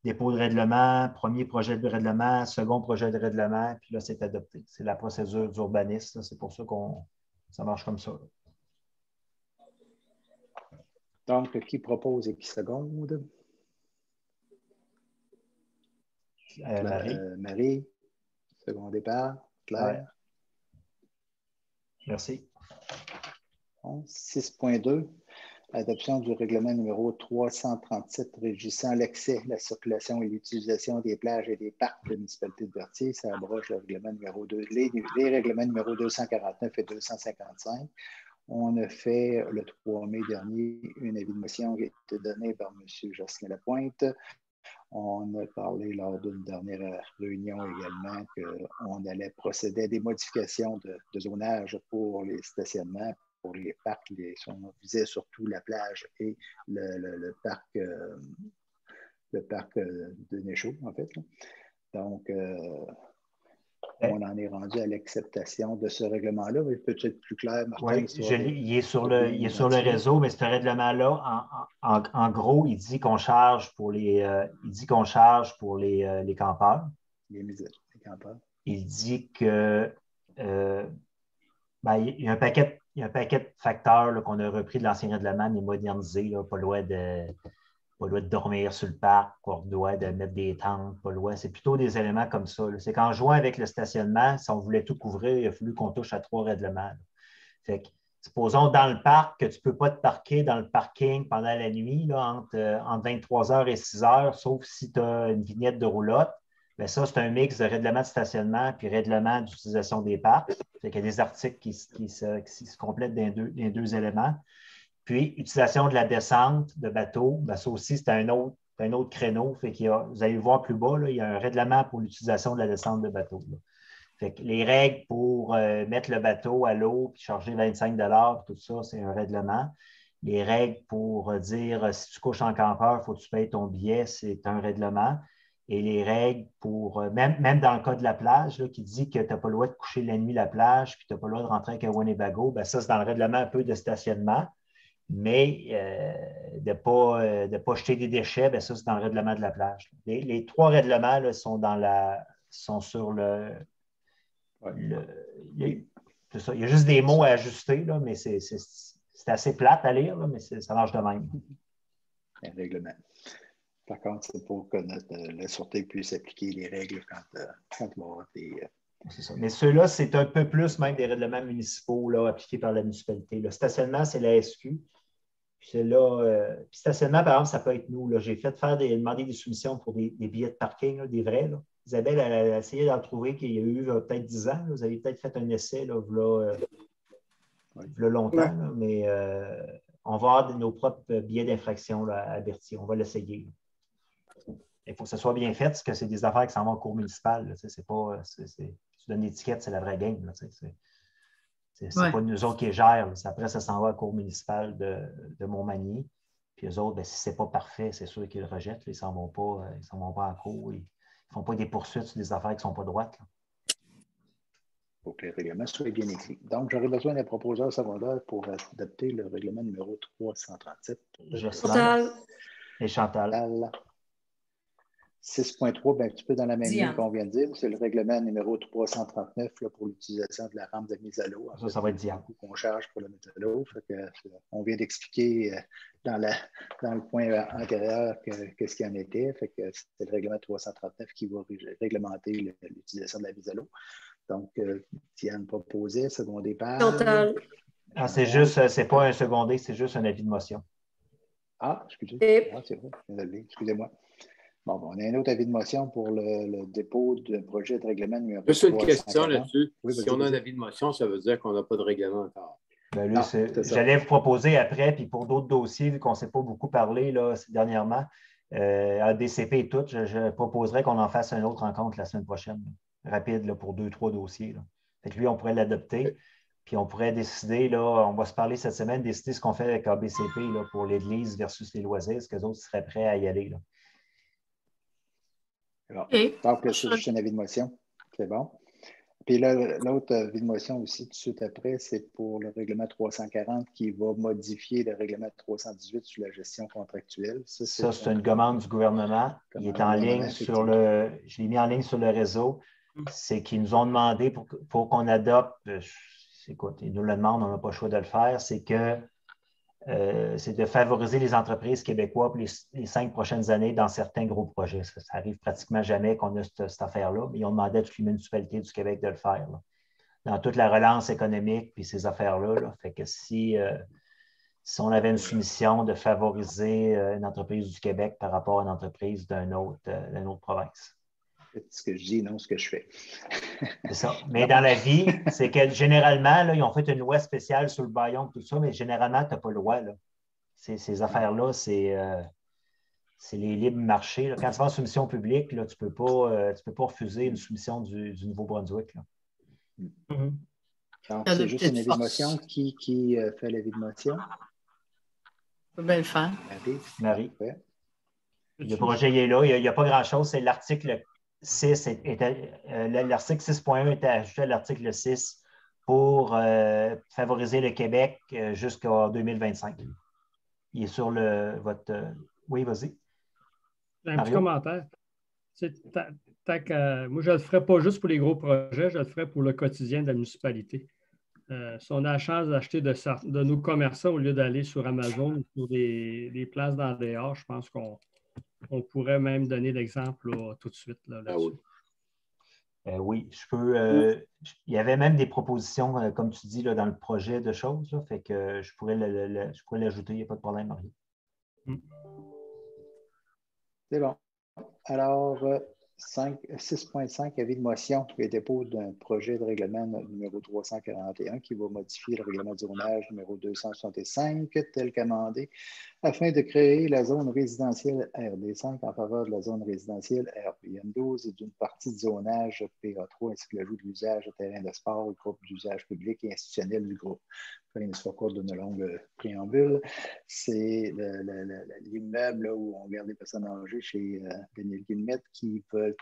dépôt de règlement, premier projet de règlement, second projet de règlement, puis là, c'est adopté. C'est la procédure d'urbanisme. C'est pour ça ça marche comme ça. Donc, qui propose et qui seconde? Marie, secondé par Claire. Ouais. Merci. 6.2, adoption du règlement numéro 337 régissant l'accès, la circulation et l'utilisation des plages et des parcs de la municipalité de Berthier. Ça abroge le règlement numéro 2, les règlements numéro 249 et 255. On a fait le 3 mai dernier une avis de motion qui a été donnée par M. Jocelyn Lapointe. On a parlé lors d'une dernière réunion également qu'on allait procéder à des modifications de zonage pour les stationnements, pour les parcs. On visait surtout la plage et le parc de Néchaud, en fait. Donc, on en est rendu à l'acceptation de ce règlement-là, mais peut-être plus clair, Martin. Oui, il est sur le réseau, mais ce règlement-là, en gros, il dit qu'on charge pour les campeurs. Les campeurs. Il dit que il y a un paquet de facteurs là, qu'on a repris de l'ancien règlement, mais modernisé, là, pas loin de dormir sur le parc, pas loin de mettre des tentes, pas loin. C'est plutôt des éléments comme ça. C'est qu'en jouant avec le stationnement, si on voulait tout couvrir, il a fallu qu'on touche à 3 règlements. Fait que, supposons dans le parc que tu ne peux pas te parquer dans le parking pendant la nuit, là, entre 23h et 6h, sauf si tu as une vignette de roulotte. Bien, ça, c'est un mix de règlement de stationnement puis règlement d'utilisation des parcs. Fait qu'il y a des articles qui se complètent dans les deux éléments. Puis, utilisation de la descente de bateau, bien, ça aussi, c'est un autre créneau. Fait qu'il y a, vous allez le voir plus bas, là, il y a un règlement pour l'utilisation de la descente de bateau. Là. Fait que les règles pour mettre le bateau à l'eau et charger 25 $, tout ça, c'est un règlement. Les règles pour dire si tu couches en campeur, il faut que tu payes ton billet, c'est un règlement. Et les règles pour, même dans le cas de la plage, là, qui dit que tu n'as pas le droit de coucher la nuit à la plage puis tu n'as pas le droit de rentrer avec un Winnebago, bien, ça, c'est dans le règlement un peu de stationnement. Mais de ne pas jeter des déchets, bien, ça, c'est dans le règlement de la plage. Les 3 règlements là, sont sur c'est ça. Il y a juste des mots à ajuster, là, mais c'est assez plate à lire, là, mais ça marche de même. Un règlement. Par contre, c'est pour que la Sûreté puisse appliquer les règles quand on va avoir des... C'est ça. Mais ceux-là, c'est un peu plus même des règlements municipaux là, appliqués par la municipalité. Le stationnement, c'est la SQ. Puis c'est là, puis stationnement, par exemple, ça peut être nous. J'ai fait demander des soumissions pour des billets de parking, là, des vrais. Là. Isabelle a essayé d'en trouver qu'il y a eu peut-être 10 ans. Là. Vous avez peut-être fait un essai là, longtemps, là, mais on va avoir nos propres billets d'infraction là, à Berthier. On va l'essayer. Il faut que ce soit bien fait, parce que c'est des affaires qui s'en vont au cours municipal. C'est pas, tu donnes l'étiquette, c'est la vraie game. Là, C'est pas nous autres qui les gèrent. Après, ça s'en va à la cour municipale de Montmagny. Puis eux autres, si ce n'est pas parfait, c'est sûr qu'ils le rejettent. Ils ne s'en vont pas en cour. Ils ne font pas des poursuites sur des affaires qui ne sont pas droites. Il faut que le règlement soit bien écrit. Donc, j'aurais besoin d'un proposeur secondaire pour adopter le règlement numéro 337. Chantal. Et Chantal. 6.3, un petit peu dans la même ligne qu'on vient de dire. C'est le règlement numéro 339 là, pour l'utilisation de la rampe de mise à l'eau. Ça va être Diane. Qu'on charge pour la mise à l'eau. On vient d'expliquer dans le point antérieur qu'est-ce qu'il en était. C'est le règlement 339 qui va réglementer l'utilisation de la mise à l'eau. Donc, Diane proposait, secondé par... Chantal. C'est pas un secondé, c'est juste un avis de motion. Excusez. C'est vrai. Excusez-moi. Bon, on a un autre avis de motion pour le dépôt d'un projet de règlement numéro 340. Juste une question là-dessus. Si on a un avis de motion, ça veut dire qu'on n'a pas de règlement encore. J'allais vous proposer après, puis pour d'autres dossiers, vu qu'on ne s'est pas beaucoup parlé là, dernièrement, ADCP et tout, je proposerais qu'on en fasse un autre rencontre la semaine prochaine, rapide là, pour 2-3 dossiers. Là. Fait que lui, on pourrait l'adopter, puis on pourrait décider, là, on va se parler cette semaine, décider ce qu'on fait avec ABCP là, pour l'Église versus les loisirs, est-ce que les autres seraient prêts à y aller? Là. Donc, c'est juste un avis de motion. C'est bon. Puis là, l'autre avis de motion aussi, tout de suite après, c'est pour le règlement 340 qui va modifier le règlement 318 sur la gestion contractuelle. Ça, c'est une commande du gouvernement. Il est en ligne je l'ai mis en ligne sur le réseau. C'est qu'ils nous ont demandé pour qu'on adopte, écoute, ils nous le demandent, on n'a pas le choix de le faire, c'est de favoriser les entreprises québécoises pour les 5 prochaines années dans certains gros projets. Ça arrive pratiquement jamais qu'on a cette affaire-là, mais ils ont demandé à toutes les municipalités du Québec de le faire. Là. Dans toute la relance économique puis ces affaires-là. Là. Fait que si on avait une soumission de favoriser une entreprise du Québec par rapport à une entreprise d'une autre province. C'est ce que je dis, non ce que je fais. C'est ça. Mais dans la vie, c'est que généralement, là, ils ont fait une loi spéciale sur le baillon, tout ça, mais généralement, tu n'as pas le droit. Là. Ces affaires-là, c'est les libres marchés. Là. Quand tu vas en soumission publique, là, tu ne peux pas refuser une soumission du Nouveau-Brunswick. Donc, c'est juste une avis de motion. Qui fait l'avis de motion? Je peux bien le faire. Marie. Le projet il est là. Il n'y a pas grand-chose. C'est l'article 6. L'article 6.1 était ajouté à l'article 6 pour favoriser le Québec jusqu'en 2025. Il est sur votre... Oui, vas-y. Un petit commentaire. Moi, je ne le ferai pas juste pour les gros projets, je le ferai pour le quotidien de la municipalité. Si on a la chance d'acheter de nos commerçants au lieu d'aller sur Amazon ou sur des places dans le dehors, je pense qu'on pourrait même donner l'exemple tout de suite. Oui, je peux. Il y avait même des propositions, comme tu dis, là, dans le projet de choses. Là, fait que je pourrais l'ajouter, il n'y a pas de problème, Marie. C'est bon. Alors, 6.5, avis de motion et dépôt d'un projet de règlement numéro 341 qui va modifier le règlement du zonage numéro 265 tel qu'amendé afin de créer la zone résidentielle RD5 en faveur de la zone résidentielle RPM12 et d'une partie du zonage PA3 ainsi que l'ajout de l'usage de terrain de sport au groupe d'usage public et institutionnel du groupe. Une histoire courte d'une longue préambule. C'est l'immeuble où on garde les personnes âgées chez Daniel Guillemette qui veulent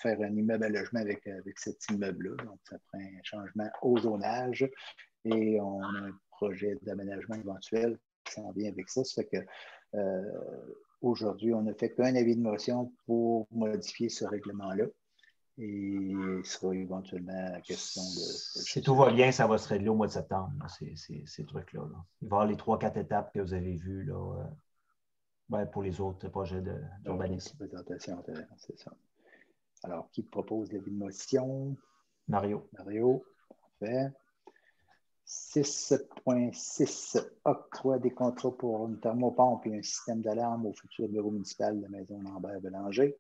faire un immeuble à logement avec cet immeuble-là. Donc, ça prend un changement au zonage et on a un projet d'aménagement éventuel qui s'en vient avec ça. Ça fait que aujourd'hui, on n'a fait qu'un avis de motion pour modifier ce règlement-là. Et il sera éventuellement question de... Si tout va bien, ça va se régler au mois de septembre, ces trucs-là. Là. Il va y avoir les 3-4 étapes que vous avez vues là, pour les autres projets d'urbanisme. Présentation, c'est ça. Alors, qui propose l'avis de motion? Mario. Parfait. 6.6, octroi des contrats pour une thermopompe et un système d'alarme au futur bureau municipal de la maison Lambert-Bélanger.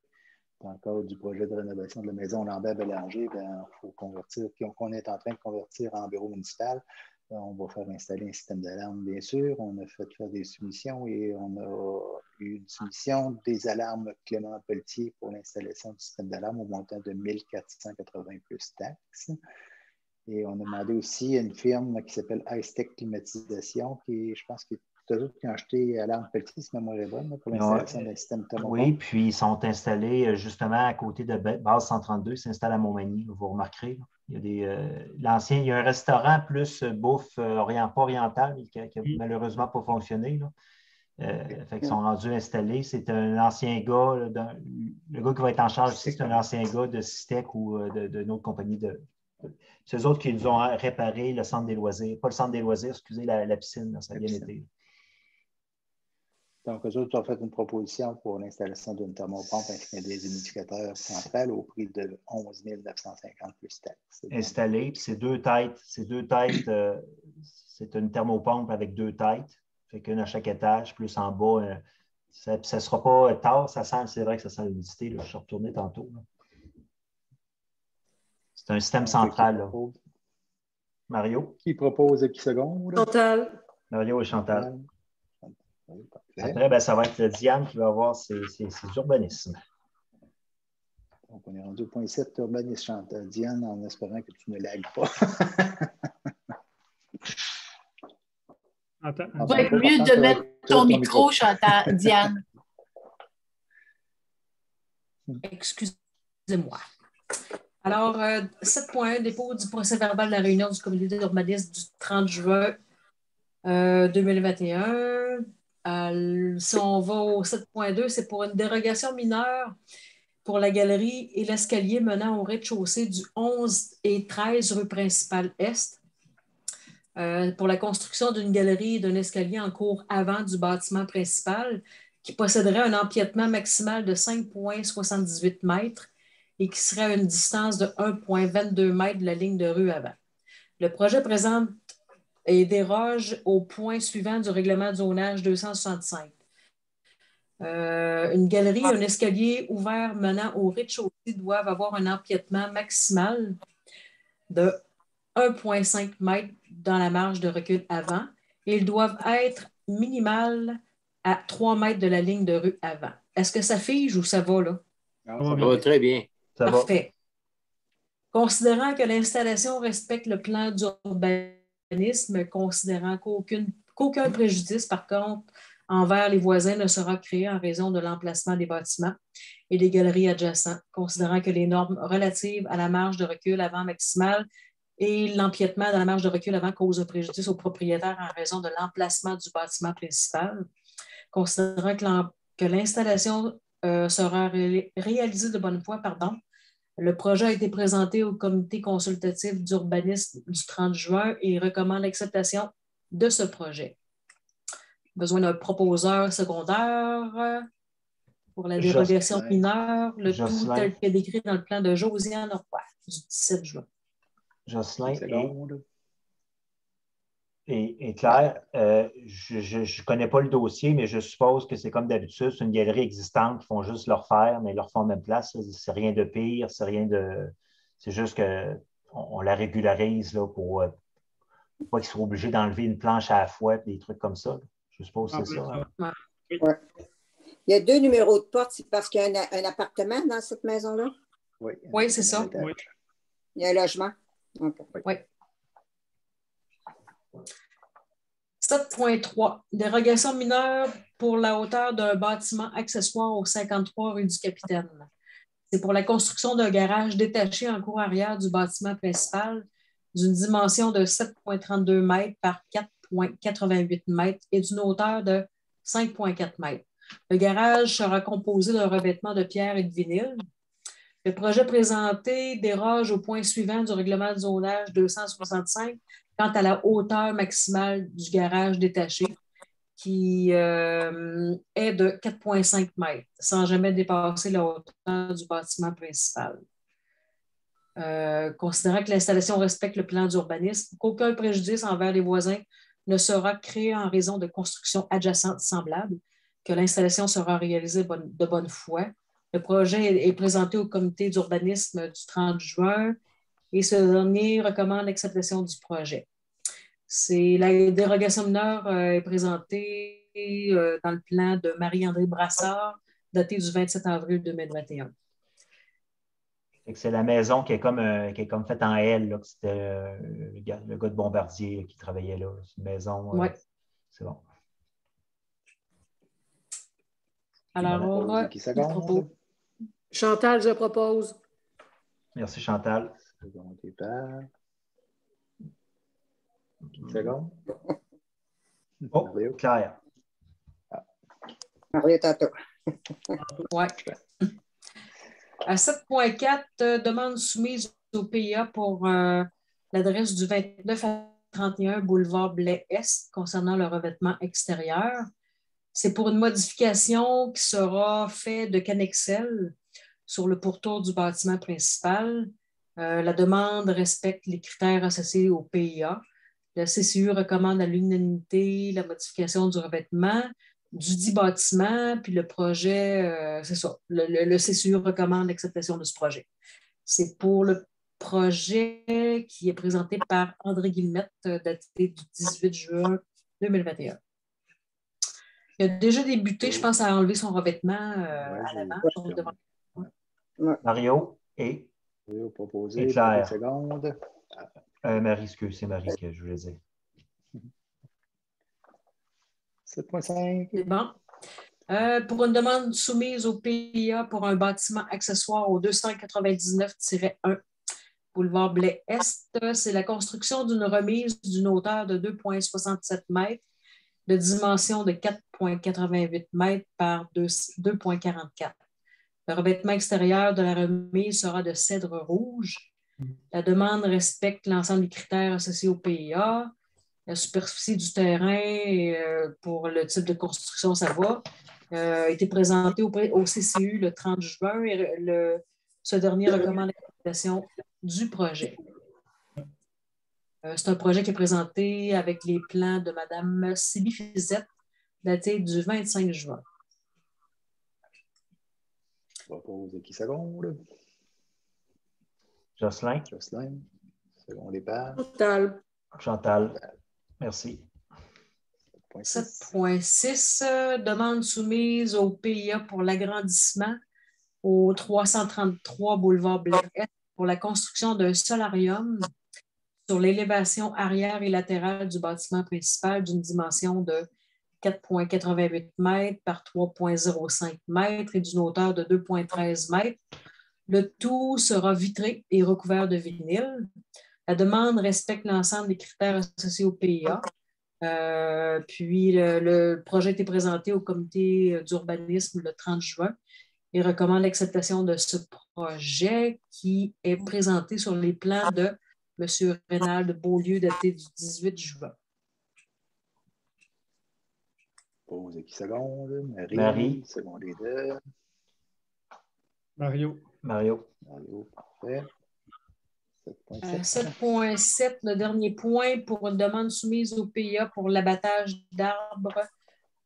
Dans le cadre du projet de rénovation de la maison Lambert-Bélanger, il faut convertir, qu'on est en train de convertir en bureau municipal. On va faire installer un système d'alarme, bien sûr. On a fait faire des soumissions et on a eu une soumission des alarmes Clément Pelletier pour l'installation du système d'alarme au montant de 1 480 plus taxes. Et on a demandé aussi à une firme qui s'appelle Icetech Climatisation, qui, je pense, qui ont acheté à l'Arme Pelletier, si ma mémoire est bonne, pour l'installation d'un système thermopompe. Oui, puis ils sont installés justement à côté de base 132, ils s'installent à Montmagny, vous remarquerez. Là. Il y a il y a un restaurant plus bouffe pas orientale, qui n'a malheureusement pas fonctionné. Fait qu'ils sont rendus installés. C'est un ancien gars, le gars qui va être en charge ici, c'est un ancien gars de Cystec ou d'une autre compagnie. C'est eux autres qui nous ont réparé le centre des loisirs. Pas le centre des loisirs, excusez, la piscine, là, ça a bien été. Donc, eux autres ont fait une proposition pour l'installation d'une thermopompe ainsi des humidificateurs centrales au prix de 11 950 plus taxes. Installé, puis c'est deux têtes. C'est une thermopompe avec deux têtes. Fait qu'une à chaque étage, plus en bas. Ça ne sera pas tard, c'est vrai que ça sent l'humidité. Je suis retourné tantôt. Là. C'est un système central. Là. Mario? Qui propose à qui seconde? Chantal. Mario et Chantal. Après, ben, ça va être Diane qui va avoir ses urbanismes. Donc, on est rendu au point 7, urbanisme, Chantal. Diane, en espérant que tu ne lagues pas. Ça va être mieux de mettre ton micro, Chantal, Diane. Excusez-moi. Alors, 7.1, dépôt du procès-verbal de la réunion du comité d'urbanisme du 30 juin 2021. Si on va au 7.2, c'est pour une dérogation mineure pour la galerie et l'escalier menant au rez-de-chaussée du 11 et 13 rue principale Est pour la construction d'une galerie et d'un escalier en cours avant du bâtiment principal qui posséderait un empiètement maximal de 5,78 mètres et qui serait à une distance de 1,22 mètres de la ligne de rue avant. Le projet présente et déroge au point suivant du règlement de zonage 265. Une galerie et un escalier ouvert menant au rez-de-chaussée doivent avoir un empiètement maximal de 1,5 mètres dans la marge de recul avant et ils doivent être minimal à 3 mètres de la ligne de rue avant. Est-ce que ça fige ou ça va là? Ça va très bien. Ça Parfait. Va. Considérant que l'installation respecte le plan d'urbanisme, considérant qu'aucun préjudice, par contre, envers les voisins ne sera créé en raison de l'emplacement des bâtiments et des galeries adjacentes, considérant que les normes relatives à la marge de recul avant maximale et l'empiètement dans la marge de recul avant causent un préjudice au propriétaire en raison de l'emplacement du bâtiment principal, considérant que l'installation sera réalisée de bonne foi, le projet a été présenté au comité consultatif d'urbanisme du 30 juin et recommande l'acceptation de ce projet. Besoin d'un proposeur secondaire pour la dérogation mineure, le tout tel que décrit dans le plan de Josiane Roy du 17 juin. Jocelyn et Claire, je ne connais pas le dossier, mais je suppose que c'est comme d'habitude, c'est une galerie existante qui font juste le refaire, mais ils le refont en même place. C'est rien de pire, c'est juste qu'on la régularise là, pour pas qu'ils soient obligés d'enlever une planche à la fois et des trucs comme ça. Je suppose que c'est ça. Hein? Ouais. Il y a 2 numéros de porte, c'est parce qu'il y a un appartement dans cette maison-là? Oui, c'est ça. Oui. Il y a un logement? Okay. Oui. 7.3. Dérogation mineure pour la hauteur d'un bâtiment accessoire au 53 rue du Capitaine. C'est pour la construction d'un garage détaché en cour arrière du bâtiment principal d'une dimension de 7,32 mètres par 4,88 mètres et d'une hauteur de 5,4 mètres. Le garage sera composé d'un revêtement de pierre et de vinyle. Le projet présenté déroge au point suivant du règlement de zonage 265 quant à la hauteur maximale du garage détaché, qui est de 4,5 mètres, sans jamais dépasser la hauteur du bâtiment principal. Considérant que l'installation respecte le plan d'urbanisme, qu'aucun préjudice envers les voisins ne sera créé en raison de constructions adjacentes semblables, que l'installation sera réalisée de bonne foi. Le projet est présenté au comité d'urbanisme du 30 juin et ce dernier recommande l'acceptation du projet. La dérogation mineure est présentée dans le plan de Marie-André Brassard, daté du 27 avril 2021. C'est la maison qui est comme faite en L, là, que c'était le gars de Bombardier qui travaillait là. C'est une maison. Ouais. C'est bon. Alors, qui s'accorde? Chantal, je propose. Merci, Chantal. Second départ. Qui s'accorde? Oh, Mario? Claire. Mario tantôt. ouais. À 7.4, demande soumise au PIA pour l'adresse du 29 à 31 boulevard Blais-Est concernant le revêtement extérieur. C'est pour une modification qui sera faite de Canexel sur le pourtour du bâtiment principal. La demande respecte les critères associés au PIA. Le CCU recommande à l'unanimité la modification du revêtement du dit bâtiment, puis le projet, c'est ça. Le CCU recommande l'acceptation de ce projet. C'est pour le projet qui est présenté par André Guillemette, daté du 18 juin 2021. Il a déjà débuté, je pense, à enlever son revêtement à l'avant. Mario et proposé, Claire. Seconde. Marie, excuse, c'est Marie que je voulais dire. 7.5. C'est bon. Pour une demande soumise au PIA pour un bâtiment accessoire au 299-1 boulevard Blais-Est, c'est la construction d'une remise d'une hauteur de 2,67 mètres, de dimension de 4,88 mètres par 2,44. Le revêtement extérieur de la remise sera de cèdre rouge. La demande respecte l'ensemble des critères associés au PIA. La superficie du terrain pour le type de construction, ça va. A été présenté au CCU le 30 juin et ce dernier recommande l'acceptation du projet. C'est un projet qui est présenté avec les plans de Mme Sylvie Fizette, daté du 25 juin. Propose qui seconde? Jocelyn. Second départ. Chantal. Merci. 7.6, demande soumise au PIA pour l'agrandissement au 333 boulevard Blais-Est pour la construction d'un solarium sur l'élévation arrière et latérale du bâtiment principal d'une dimension de 4,88 mètres par 3,05 mètres et d'une hauteur de 2,13 mètres. Le tout sera vitré et recouvert de vinyle. La demande respecte l'ensemble des critères associés au PIA. Puis le projet a été présenté au comité d'urbanisme le 30 juin et recommande l'acceptation de ce projet qui est présenté sur les plans de M. Rénald Beaulieu daté du 18 juin. Pose qui seconde? Marie. Seconde et deux. Mario, parfait. 7.7, le dernier point pour une demande soumise au PIA pour l'abattage d'arbres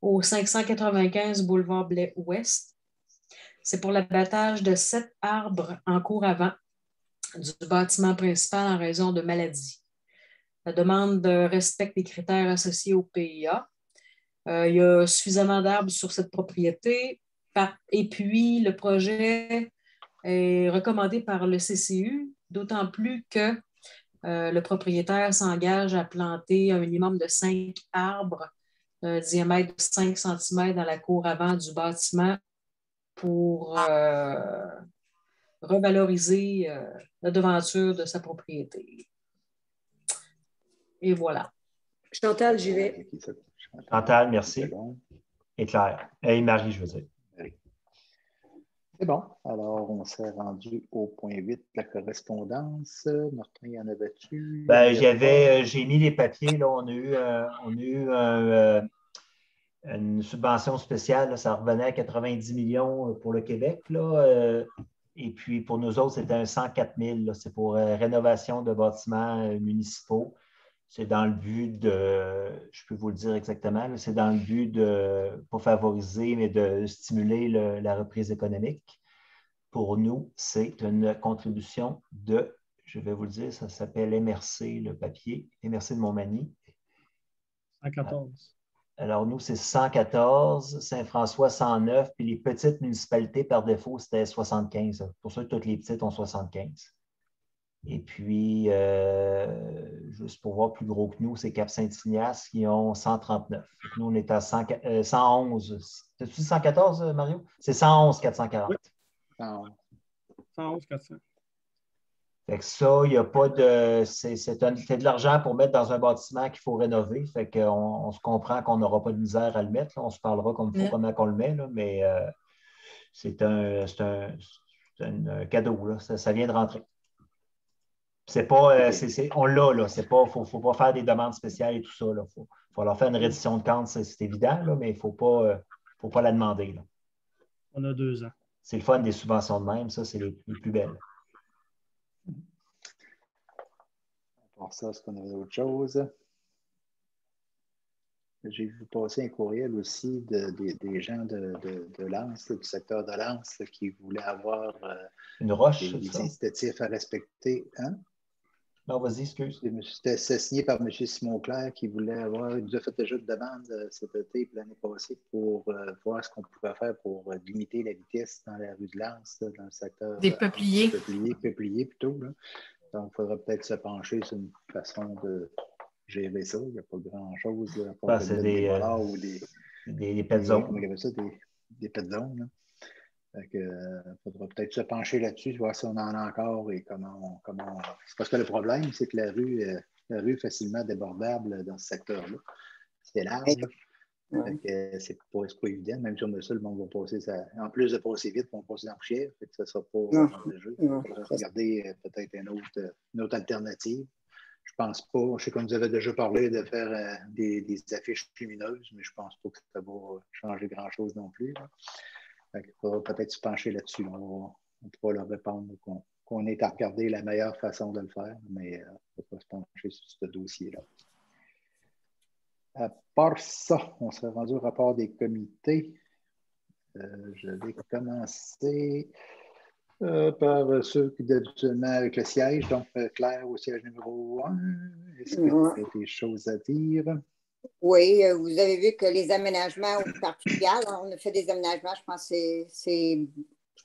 au 595 boulevard Blais-Ouest. C'est pour l'abattage de 7 arbres en cours avant du bâtiment principal en raison de maladies. La demande respecte les critères associés au PIA. Il y a suffisamment d'arbres sur cette propriété. Et puis, le projet est recommandé par le CCU, d'autant plus que le propriétaire s'engage à planter un minimum de 5 arbres d'un diamètre de 5 cm dans la cour avant du bâtiment pour revaloriser la devanture de sa propriété. Et voilà. Chantal, j'y vais. Chantal, merci. Et Claire. Et Marie, je veux dire. C'est bon. Alors, on s'est rendu au point 8, la correspondance. Martin, y en avait-tu? J'ai mis les papiers. Là, on a eu une subvention spéciale. Là, ça revenait à 90 millions pour le Québec. Là, et puis, pour nous autres, c'était un 104 000. Là, c'est pour rénovation de bâtiments municipaux. C'est dans le but je peux vous le dire exactement, c'est dans le but de, pas favoriser, mais de stimuler la reprise économique. Pour nous, c'est une contribution de, je vais vous le dire, ça s'appelle MRC, le papier, MRC de Montmagny. 114. Alors, nous, c'est 114, Saint-François, 109, puis les petites municipalités, par défaut, c'était 75. Pour ça, toutes les petites ont 75. Et puis, juste pour voir plus gros que nous, c'est Cap-Saint-Ignace qui ont 139. Nous, on est à 111. T'as-tu dit 114, Mario? C'est 111 440. Oui. 111 400. Fait que ça, il n'y a pas de. C'est de l'argent pour mettre dans un bâtiment qu'il faut rénover. Fait qu'on se comprend qu'on n'aura pas de misère à le mettre. Là. On se parlera comme il faut, comment qu'on le met, là. Mais c'est un cadeau. Là. Ça vient de rentrer. C'est pas, on l'a, là. Il ne faut pas faire des demandes spéciales et tout ça. Il faut leur faire une reddition de compte, c'est évident, là, mais il ne faut pas la demander. Là. On a 2 ans. C'est le fun des subventions de même, ça, c'est les plus belles. Pour ça, est-ce qu'on avait autre chose? J'ai vu passer un courriel aussi des gens de Lens, du secteur de Lens, qui voulaient avoir une roche, des incitatifs à respecter. Hein? Non, vas-y, excuse. C'était signé par M. Simon Clair qui voulait avoir, il nous a fait déjà de demande cet été et l'année passée pour voir ce qu'on pouvait faire pour limiter la vitesse dans la rue de Lens, dans le secteur. Des peupliers. Peupliers plutôt. Là. Donc, il faudra peut-être se pencher sur une façon de gérer ça. Il n'y a pas grand-chose. C'est des pet zones. Comment il y avait ça? Des pet zones. Il faudra peut-être se pencher là-dessus, voir si on en a encore et comment C'est parce que le problème, c'est que la rue est facilement débordable dans ce secteur-là. C'est large. C'est pas évident. Même si on a ça, le monde va passer ça. En plus de passer vite, on va passer dans la poussière. Ça ne sera pas le jeu. Il faudra regarder peut-être une autre alternative. Je pense pas. Je sais qu'on nous avait déjà parlé de faire des affiches lumineuses, mais je ne pense pas que ça va changer grand-chose non plus. Il faudra peut-être se pencher là-dessus. On pourra leur répondre qu'on est à regarder la meilleure façon de le faire, mais il ne faut pas se pencher sur ce dossier-là. À part ça, on serait rendu au rapport des comités. Je vais commencer par ceux qui habituellement avec le siège. Donc, Claire au siège numéro 1. Est-ce que tu as des choses à dire? Oui, vous avez vu que les aménagements au parc fluvial, on a fait des aménagements, je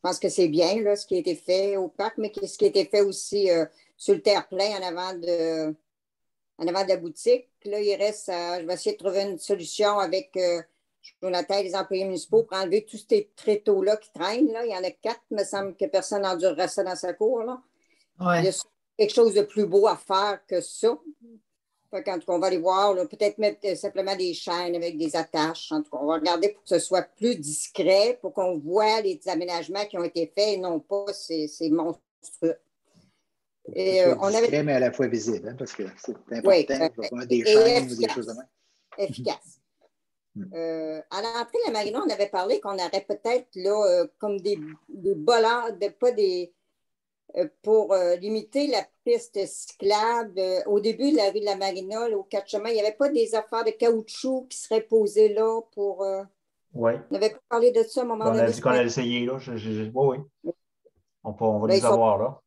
pense que c'est bien là, ce qui a été fait au parc, mais ce qui a été fait aussi sur le terre-plein en avant de la boutique. Là, il reste, je vais essayer de trouver une solution avec Jonathan et les employés municipaux pour enlever tous ces tréteaux-là qui traînent. Là. Il y en a 4, il me semble que personne n'endurera ça dans sa cour. Là. Ouais. Il y a quelque chose de plus beau à faire que ça. Quand on va aller voir, peut-être mettre simplement des chaînes avec des attaches. En tout cas, on va regarder pour que ce soit plus discret, pour qu'on voit les aménagements qui ont été faits et non pas ces monstrueux. Et, discret, mais à la fois visible, hein, parce que c'est important. Il faut mettre des chaînes ou des choses de même. Efficace. À l'entrée de la marina, on avait parlé qu'on aurait peut-être là, comme des bollards, pour limiter la piste cyclable. Au début de la rue de la Marina, là, au 4 chemins, il n'y avait pas des affaires de caoutchouc qui seraient posées là pour. Oui. On avait pas parlé de ça à un moment donné. On a dit qu'on allait essayer là. Oui. On va les avoir là.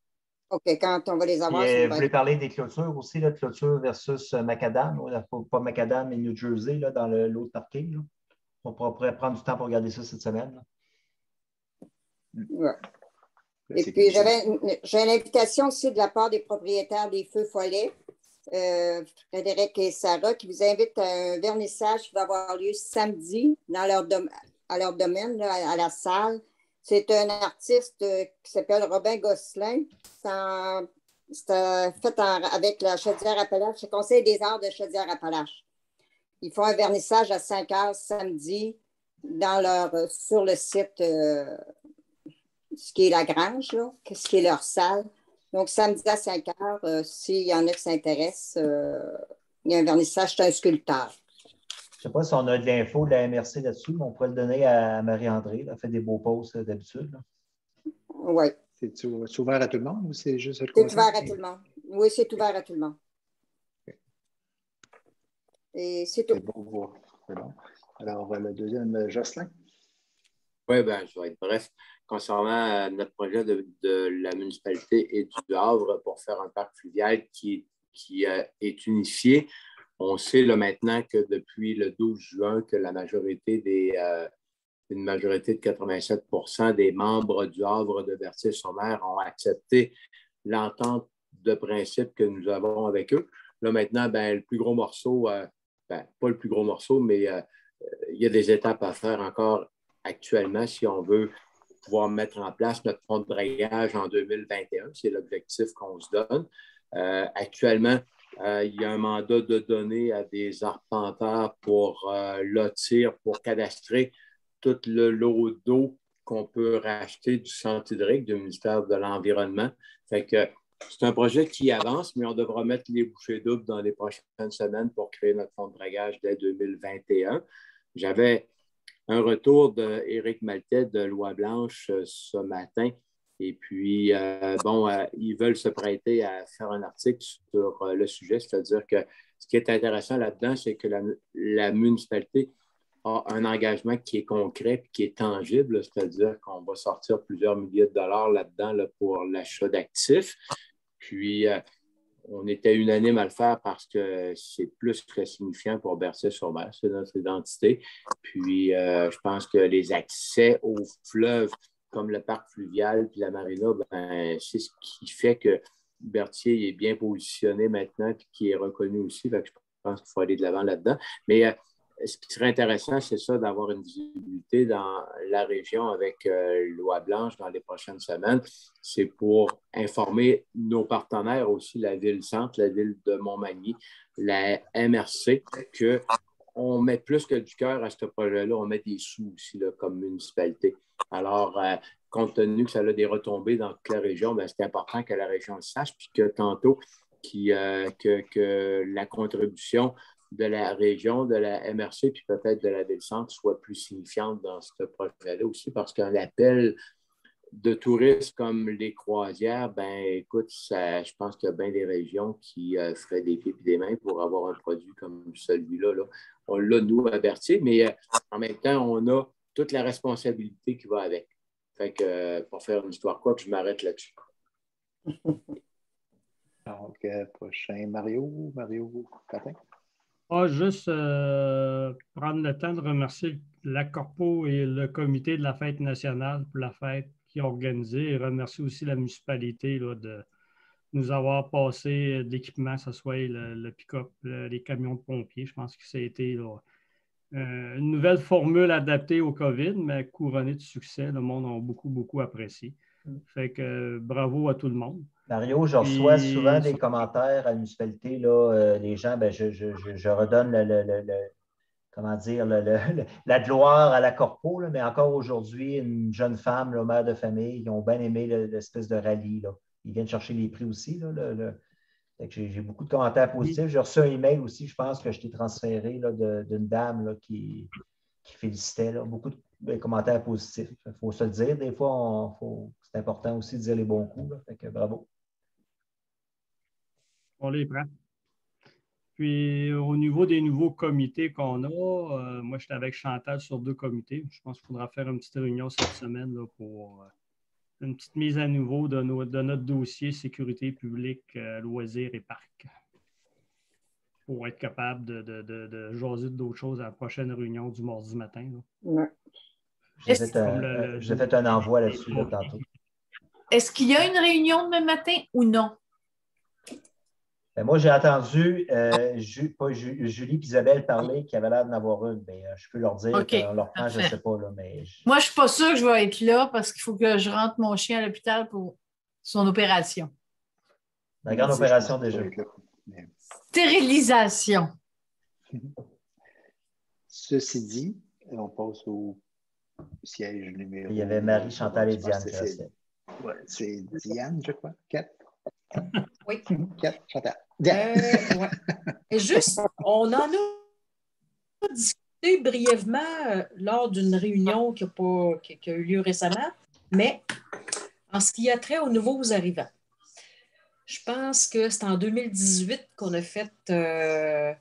OK, quand on va les avoir. Puis, vous voulez parler des clôtures aussi, là, clôture versus Macadam, pas Macadam, mais New Jersey, là, dans l'autre parking. Là. On pourrait prendre du temps pour regarder ça cette semaine. Oui. Et puis, j'ai une invitation aussi de la part des propriétaires des Feux Follets, Frédéric et Sarah, qui vous invitent à un vernissage qui va avoir lieu samedi à leur domaine, là, à la salle. C'est un artiste qui s'appelle Robin Gosselin. C'est fait avec la Chaudière-Appalaches, le Conseil des arts de Chaudière-Appalaches. Ils font un vernissage à 5 heures samedi sur le site, ce qui est la grange, là, ce qui est leur salle. Donc, samedi à 5 heures, s'il y en a qui s'intéressent, il y a un vernissage, c'est un sculpteur. Je ne sais pas si on a de l'info de la MRC là-dessus, mais on pourrait le donner à Marie-André. Elle fait des beaux posts d'habitude. Oui. C'est ouvert à tout le monde ou c'est juste le conseil? C'est ouvert à tout le monde. Oui, c'est ouvert à tout le monde. Okay. Et c'est tout. C'est bon. C'est bon. Alors, le deuxième, Jocelyn. Oui, bien, je vais être bref. Concernant notre projet de la municipalité et du Havre pour faire un parc fluvial qui est unifié, on sait là, maintenant que depuis le 12 juin, que une majorité de 87 des membres du Havre de Berthier-sur-Mer ont accepté l'entente de principe que nous avons avec eux. Là, maintenant, le plus gros morceau, pas le plus gros morceau, mais il y a des étapes à faire encore actuellement si on veut pouvoir mettre en place notre fonds de dragage en 2021. C'est l'objectif qu'on se donne. Actuellement, il y a un mandat de donner à des arpenteurs pour lotir, pour cadastrer tout le lot d'eau qu'on peut racheter du Centre hydrique, du ministère de l'Environnement. Fait que c'est un projet qui avance, mais on devra mettre les bouchées doubles dans les prochaines semaines pour créer notre fonds de dragage dès 2021. J'avais un retour d'Éric Maltais de Loi Blanche ce matin. Et puis, ils veulent se prêter à faire un article sur le sujet. C'est-à-dire que ce qui est intéressant là-dedans, c'est que la municipalité a un engagement qui est concret et qui est tangible. C'est-à-dire qu'on va sortir plusieurs milliers de dollars là-dedans pour l'achat d'actifs. Puis, on était unanime à le faire parce que c'est plus que signifiant pour Berthier-sur-Mer, c'est notre identité. Puis, je pense que les accès aux fleuves, comme le parc fluvial puis la marina, c'est ce qui fait que Berthier est bien positionné maintenant et qui est reconnu aussi. Fait que je pense qu'il faut aller de l'avant là-dedans. Mais ce qui serait intéressant, c'est ça, d'avoir une visibilité dans la région avec Loi Blanche dans les prochaines semaines. C'est pour informer nos partenaires aussi, la Ville-Centre, la Ville de Montmagny, la MRC, qu'on met plus que du cœur à ce projet-là. On met des sous aussi là, comme municipalité. Alors, compte tenu que ça a des retombées dans toute la région, c'est important que la région le sache, puis que tantôt, que la contribution de la région, de la MRC, puis peut-être de la Ville-Centre soit plus signifiante dans ce projet-là aussi, parce qu'un appel de touristes comme les croisières, écoute, je pense qu'il y a bien des régions qui feraient des pieds et des mains pour avoir un produit comme celui-là. Là. On l'a, nous, à Berthier, mais en même temps, on a toute la responsabilité qui va avec. Fait que, pour faire une histoire courte, je m'arrête là-dessus. Donc, prochain, Mario Patin. Juste prendre le temps de remercier la Corpo et le comité de la fête nationale pour la fête qui ont organisé et remercier aussi la municipalité là, de nous avoir passé de l'équipement, que ce soit le pick-up, les camions de pompiers. Je pense que ça a été là, une nouvelle formule adaptée au COVID, mais couronnée de succès. Le monde a beaucoup, beaucoup apprécié. Fait que bravo à tout le monde. Mario, je reçois souvent des commentaires à la municipalité. Là, les gens, je redonne la gloire à la Corpo, là, mais encore aujourd'hui, une jeune femme, là, mère de famille, ils ont bien aimé l'espèce de rallye. Là. Ils viennent chercher les prix aussi. Là, j'ai beaucoup de commentaires positifs. J'ai reçu un email aussi, je pense que je t'ai transféré là, d'une dame là, qui félicitait. Là, beaucoup de commentaires positifs. Il faut se le dire. Des fois, c'est important aussi de dire les bons coups. Là, fait que bravo. On les prend. Puis, au niveau des nouveaux comités qu'on a, moi, j'étais avec Chantal sur 2 comités. Je pense qu'il faudra faire une petite réunion cette semaine là, pour une petite mise à niveau de notre dossier sécurité publique, loisirs et parcs. Pour être capable de jaser d'autres choses à la prochaine réunion du mardi matin. Ouais. J'ai fait un envoi là-dessus là, tantôt. Est-ce qu'il y a une réunion demain matin ou non? Moi, j'ai entendu Julie et Isabelle parler qu'il y avait l'air d'en avoir une, mais je peux leur dire qu'on leur prend, je ne sais pas. Là, mais moi, je ne suis pas sûre que je vais être là parce qu'il faut que je rentre mon chien à l'hôpital pour son opération. La grande opération déjà. Stérilisation. Ceci dit, on passe au siège numéro... Il y avait Marie, Chantal et Diane. C'est Diane, je crois. 4. Oui. 4, Chantal. Ouais. Juste, on en a discuté brièvement lors d'une réunion qui a eu lieu récemment, mais en ce qui a trait aux nouveaux arrivants. Je pense que c'est en 2018 qu'on a fait un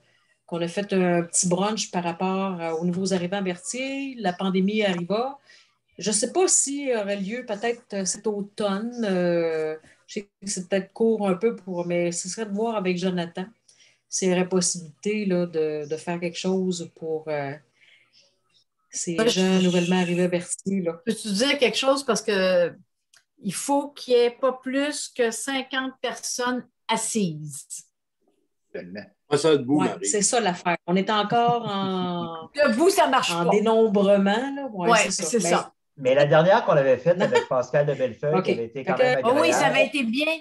petit brunch par rapport aux nouveaux arrivants à Berthier. La pandémie arriva. Je ne sais pas s'il aurait lieu peut-être cet automne. Je sais que c'est peut-être court un peu mais ce serait de voir avec Jonathan. s'il y aurait possibilité là, de faire quelque chose pour ces gens nouvellement arrivés à Berthier. Peux-tu dire quelque chose parce que il faut qu'il n'y ait pas plus que 50 personnes assises. Pas ça debout, ouais, Marie. c'est ça l'affaire. On est encore en... Debout, ça marche en pas. dénombrement. Oui, ouais, c'est ça. Mais la dernière qu'on avait faite avec Pascal de Bellefeuille, qui avait été quand même agréable. Oui, ça avait été bien.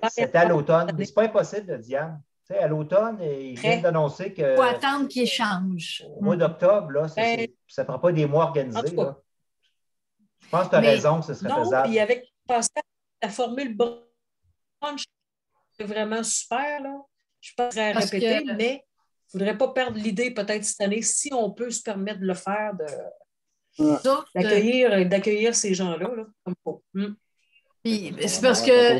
C'était à l'automne. Mais ce n'est pas impossible, Diane. Tu sais, à l'automne, ils viennent d'annoncer que... Il faut attendre qu'ils changent. Au mois d'octobre, là, ça ne prend pas des mois organisés. Là. Je pense que tu as raison que ce serait faisable. Puis avec Pascal, la formule brunch est vraiment super. Là. Je ne suis pas très à répéter, mais il ne faudrait pas perdre l'idée peut-être cette année, si on peut se permettre de le faire, d'accueillir ces gens-là. Là, comme faut. C'est parce que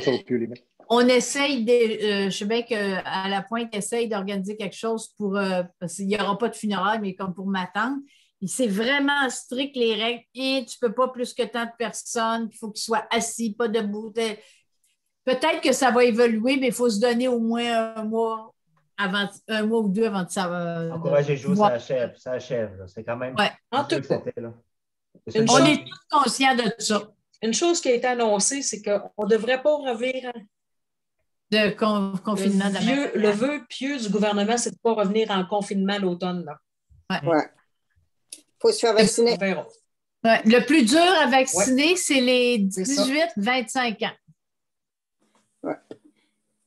on essaye, je sais bien qu'à la Pointe essaye d'organiser quelque chose pour, parce qu'il n'y aura pas de funérailles, mais comme pour ma tante. C'est vraiment strict les règles. Et tu ne peux pas plus que tant de personnes. Il faut qu'ils soient assis, pas debout. Peut-être que ça va évoluer, mais il faut se donner au moins un mois ou deux avant de ça. Encouragez-vous, ça achève. Ça achève. C'est quand même. Ouais. En tout cas, on est tous conscients de ça. Une chose qui a été annoncée, c'est qu'on ne devrait pas revenir de confinement. Le vœu pieux du gouvernement, c'est de ne pas revenir en confinement l'automne. Ouais. Il faut se faire vacciner. Ouais. Le plus dur à vacciner, c'est les 18-25 ans. Ouais.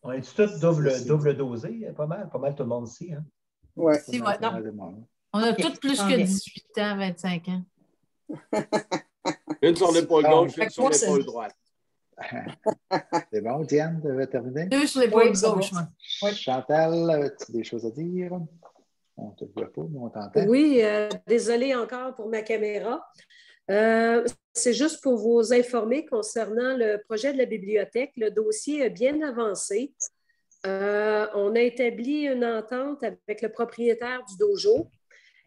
On est tous double dosés, pas mal tout le monde ici. Hein? Oui. On a tous plus que 18 ans, 25 ans. Une sur l'épaule gauche, une sur l'épaule droite. C'est bon, Diane, tu avais terminé? Deux sur l'épaule gauche. Oui. Chantal, as-tu des choses à dire? On ne te voit pas, mais on t'entend. Oui, désolée encore pour ma caméra. C'est juste pour vous informer concernant le projet de la bibliothèque. Le dossier est bien avancé. On a établi une entente avec le propriétaire du dojo.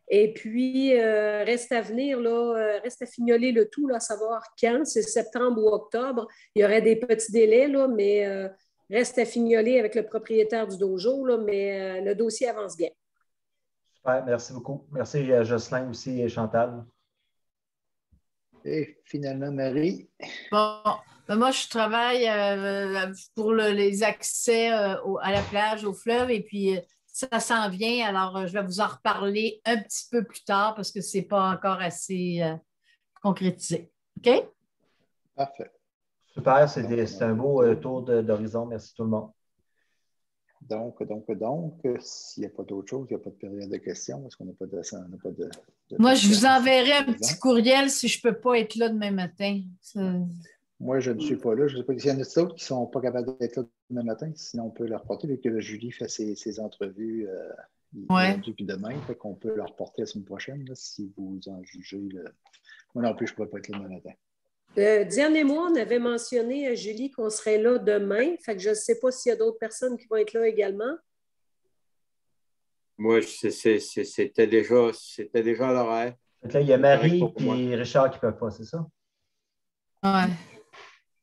Et puis, reste à venir, là, reste à fignoler le tout, là, à savoir quand, c'est septembre ou octobre. Il y aurait des petits délais, là, mais reste à fignoler avec le propriétaire du dojo, là, mais le dossier avance bien. Super, merci beaucoup. Merci Jocelyn aussi et Chantal. Et finalement, Marie. Bon, ben moi, je travaille pour les accès à la plage, au fleuve, et puis ça s'en vient. Alors, je vais vous en reparler un petit peu plus tard parce que ce n'est pas encore assez concrétisé. OK? Parfait. Super, c'est un beau tour d'horizon. Merci tout le monde. Donc, s'il n'y a pas d'autre chose, il n'y a pas de période de questions, parce qu'on n'a pas de moi, je vous enverrai un petit courriel si je ne peux pas être là demain matin. Moi, je ne suis pas là. Je ne sais pas s'il y en a d'autres qui ne sont pas capables d'être là demain matin. Sinon, on peut leur reporter, vu que Julie fait ses entrevues aujourd'hui et demain. Fait qu'on peut leur reporter la semaine prochaine, là, si vous en jugez. Moi non plus, je ne pourrais pas être là demain matin. Diane et moi, on avait mentionné à Julie qu'on serait là demain. Fait que je ne sais pas s'il y a d'autres personnes qui vont être là également. Moi, c'était déjà à l'horaire. Là, il y a Marie et Richard qui ne peuvent pas, c'est ça? Ouais.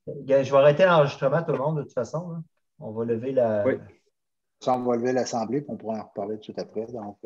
Je vais arrêter l'enregistrement, tout le monde, de toute façon. Là. On va lever la... Oui. Ça, on va lever l'Assemblée, puis on pourra en reparler tout de suite après. Donc,